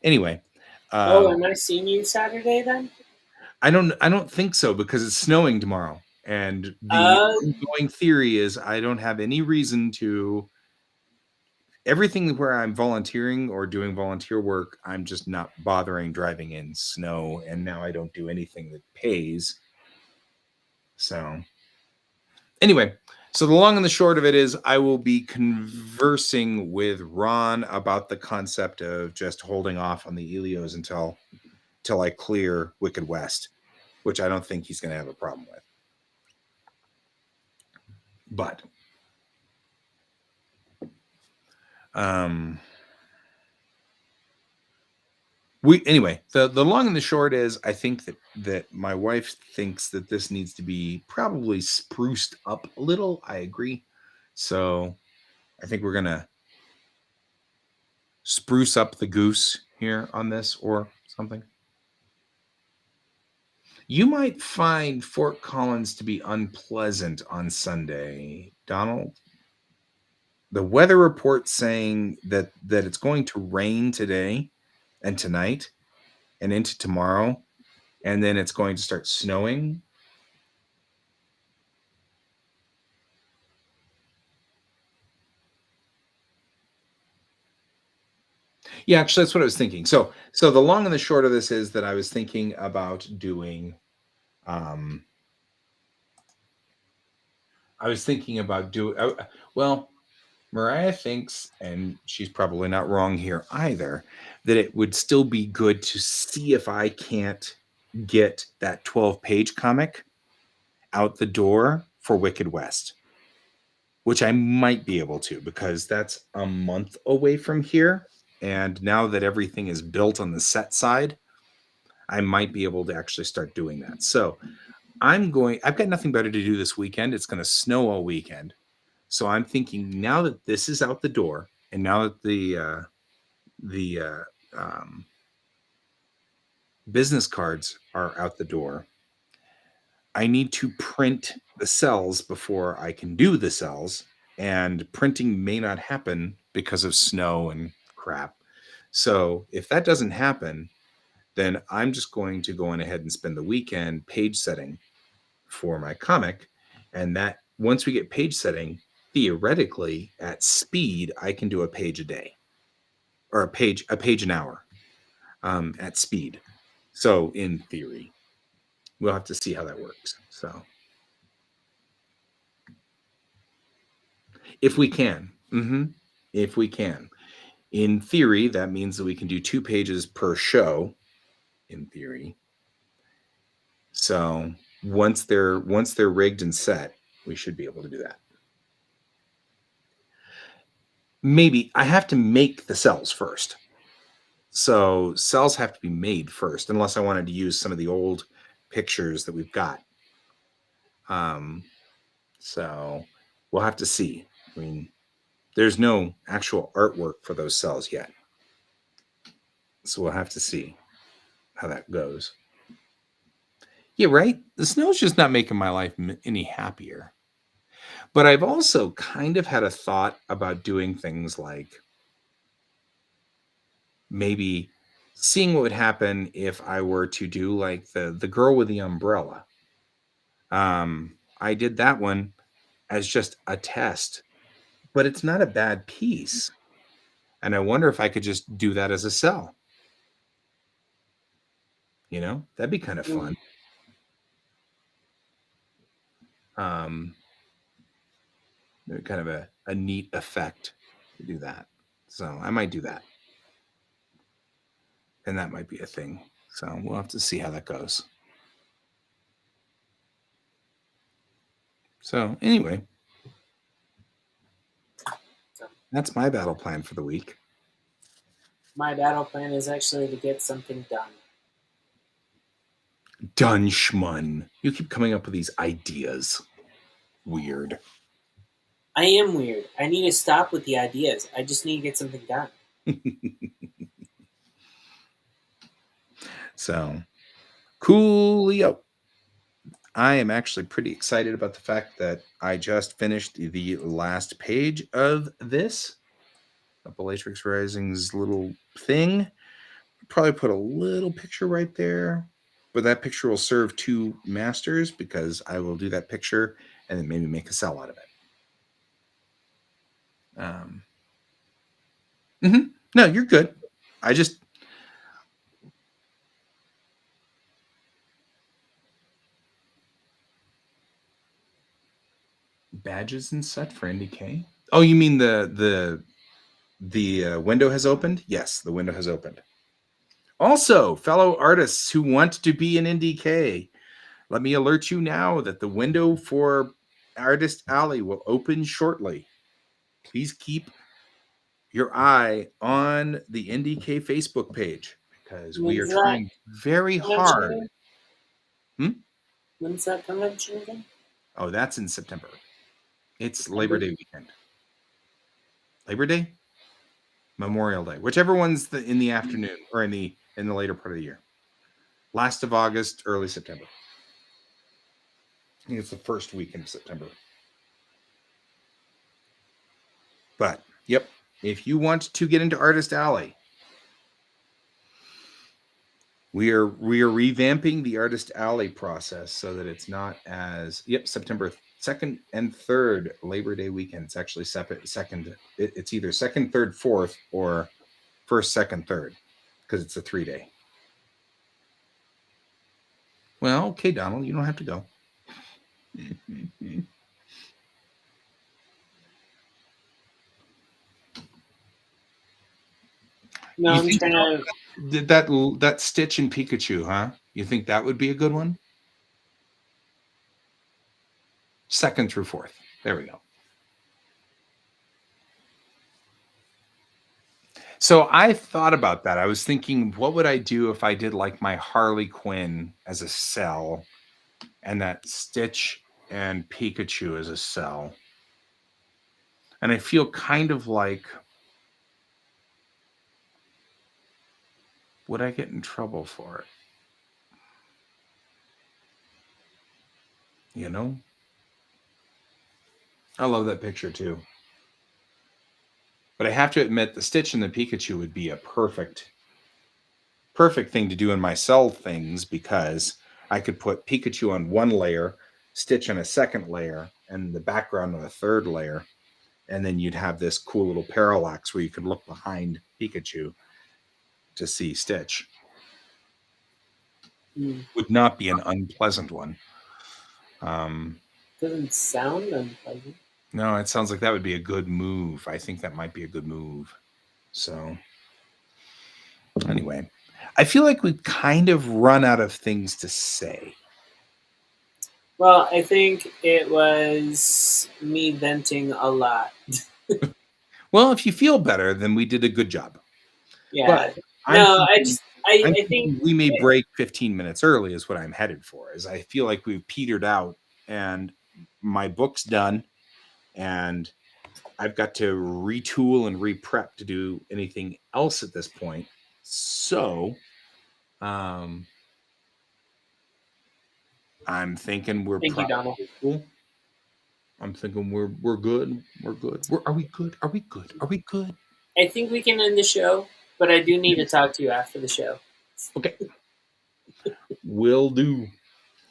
anyway. Am I seeing you Saturday then? I don't think so because it's snowing tomorrow. And the Uh, ongoing theory is I don't have any reason to. Everything where I'm volunteering or doing volunteer work, I'm just not bothering driving in snow. And now I don't do anything that pays. So, anyway, so the long and the short of it is I will be conversing with Ron about the concept of just holding off on the Elios until I clear Wicked West, which I don't think he's going to have a problem with. But the long and the short is I think that my wife thinks that this needs to be probably spruced up a little. I agree. So I think we're gonna spruce up the goose here on this or something. You might find Fort Collins to be unpleasant on Sunday, Donald. The weather report saying that it's going to rain today and tonight and into tomorrow, and then it's going to start snowing. Yeah, actually, that's what I was thinking. So the long and the short of this is that I was thinking about doing. Um, I was thinking about doing. Well, Mariah thinks, and she's probably not wrong here either, that it would still be good to see if I can't get that 12-page comic out the door for Wicked West, which I might be able to because that's a month away from here. And now that everything is built on the set side, I might be able to actually start doing that. So I've got nothing better to do this weekend. It's going to snow all weekend. So I'm thinking now that this is out the door and now that the business cards are out the door, I need to print the cells before I can do the cells, and printing may not happen because of snow and crap. So if that doesn't happen, then I'm just going to go on ahead and spend the weekend page setting for my comic. And that once we get page setting, theoretically at speed, I can do a page a day or a page an hour at speed. So in theory, we'll have to see how that works. So if we can, if we can, in theory, that means that we can do 2 pages per show. In theory, so once they're rigged and set, we should be able to do that. Maybe I have to make the cells first. So cells have to be made first, unless I wanted to use some of the old pictures that we've got. So we'll have to see. I mean, there's no actual artwork for those cells yet. So we'll have to see how that goes. Yeah, right? The snow's just not making my life any happier. But I've also kind of had a thought about doing things like maybe seeing what would happen if I were to do like the girl with the umbrella. I did that one as just a test, but it's not a bad piece. And I wonder if I could just do that as a cell. That'd be kind of fun. Kind of a neat effect to do that. So I might do that. And that might be a thing. So we'll have to see how that goes. So anyway, that's my battle plan for the week. My battle plan is actually to get something done. Done, schmun. You keep coming up with these ideas. Weird. I am weird. I need to stop with the ideas. I just need to get something done. So, coolio. I am actually pretty excited about the fact that I just finished the last page of this. Bellatrix Rising's little thing. Probably put a little picture right there. but that picture will serve two masters because I will do that picture and then maybe make a cell out of it. No, you're good. I just badges and such for NDK. Oh, you mean the window has opened? Yes, the window has opened. Also, fellow artists who want to be an NDK, let me alert you now that the window for Artist Alley will open shortly. Please keep your eye on the NDK Facebook page because we are When's that trying very convention hard. again? When's that convention again? Oh, that's in September. It's Labor Day weekend. Labor Day? Memorial Day, whichever one's in the afternoon or in the later part of the year. Last of August, early September. I think it's the first week in September. But yep, if you want to get into Artist Alley, we are revamping the Artist Alley process so that it's not as September 2nd and 3rd Labor Day weekend. It's actually second. It's either 2nd, 3rd, 4th, or 1st, 2nd, 3rd because it's a 3-day. Well, okay, Donald, you don't have to go. No, I'm trying to. That Stitch and Pikachu, huh? You think that would be a good one? 2nd through 4th. There we go. So I thought about that. I was thinking, what would I do if I did like my Harley Quinn as a cell and that Stitch and Pikachu as a cell? And I feel kind of like, would I get in trouble for it? You know? I love that picture too. But I have to admit, the Stitch and the Pikachu would be a perfect thing to do in my cell things because I could put Pikachu on one layer, Stitch on a second layer, and the background on a third layer. And then you'd have this cool little parallax where you could look behind Pikachu to see Stitch. Would not be an unpleasant one. Doesn't sound unpleasant. No, it sounds like that would be a good move. I think that might be a good move. So anyway, I feel like we've kind of run out of things to say. Well, I think it was me venting a lot. Well, if you feel better, then we did a good job. Yeah. But I think we may break 15 minutes early is what I'm headed for. Is I feel like we've petered out and my book's done and I've got to retool and re-prep to do anything else at this point. So I'm thinking we're Thank you, Donald. cool. I'm thinking we're good. We're good. Are we good? Are we good? Are we good? I think we can end the show, but I do need to talk to you after the show. Okay. Will do.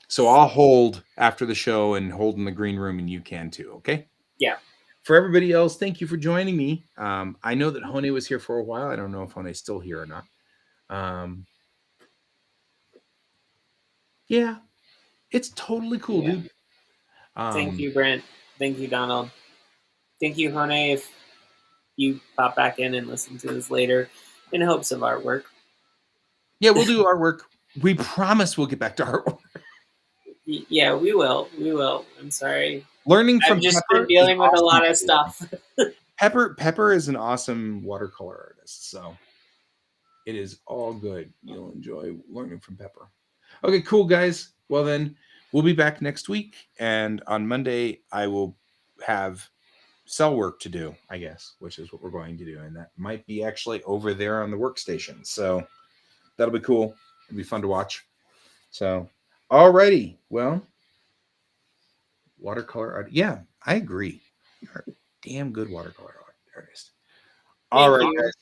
So I'll hold after the show and hold in the green room, and you can too. Okay. Yeah. For everybody else, thank you for joining me. I know that Hone was here for a while. I don't know if Hone's still here or not. Yeah, it's totally cool, dude. Thank you, Brent. Thank you, Donald. Thank you, Hone, if you pop back in and listen to this later in hopes of artwork. Yeah, we'll do artwork. We promise we'll get back to artwork. Yeah, we will. We will. I'm sorry. Learning from I've just Pepper been dealing with awesome. a lot of stuff. Pepper is an awesome watercolor artist, so it is all good. You'll enjoy learning from Pepper. Okay, cool, guys. Well, then we'll be back next week, and on Monday I will have cell work to do, I guess, which is what we're going to do, and that might be actually over there on the workstation. So that'll be cool. It'll be fun to watch. So, alrighty. Well, watercolor art. Yeah, I agree. You're a damn good watercolor artist. All right, guys.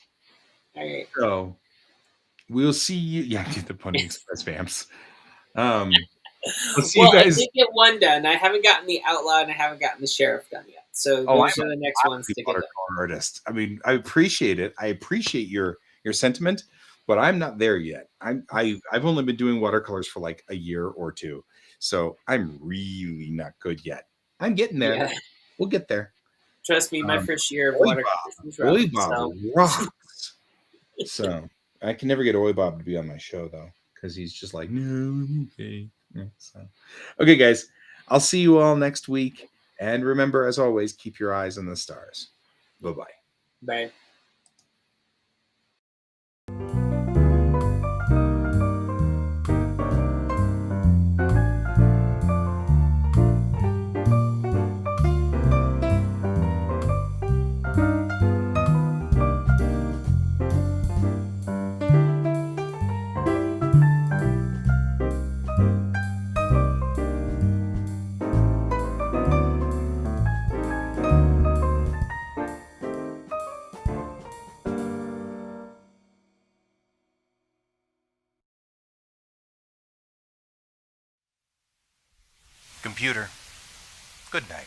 All right. So we'll see you. Yeah, get the Pony Express vamps. I'll see Well, you I guys. did get one done. I haven't gotten the outlaw and I haven't gotten the sheriff done yet. So Oh, those are the next ones to get done. watercolor artist. I mean, I appreciate it. I appreciate your sentiment, but I'm not there yet. I've only been doing watercolors for like a year or two, so I'm really not good yet. I'm getting there. Yeah. We'll get there. Trust me, my Um, first year of Oi watercolors was rough. Bob, So rocks. So I can never get Oi Bob to be on my show though, because he's just like, no, I'm okay. Yeah, so okay, guys, I'll see you all next week. And remember, as always, keep your eyes on the stars. Bye-bye. bye. Computer, good night.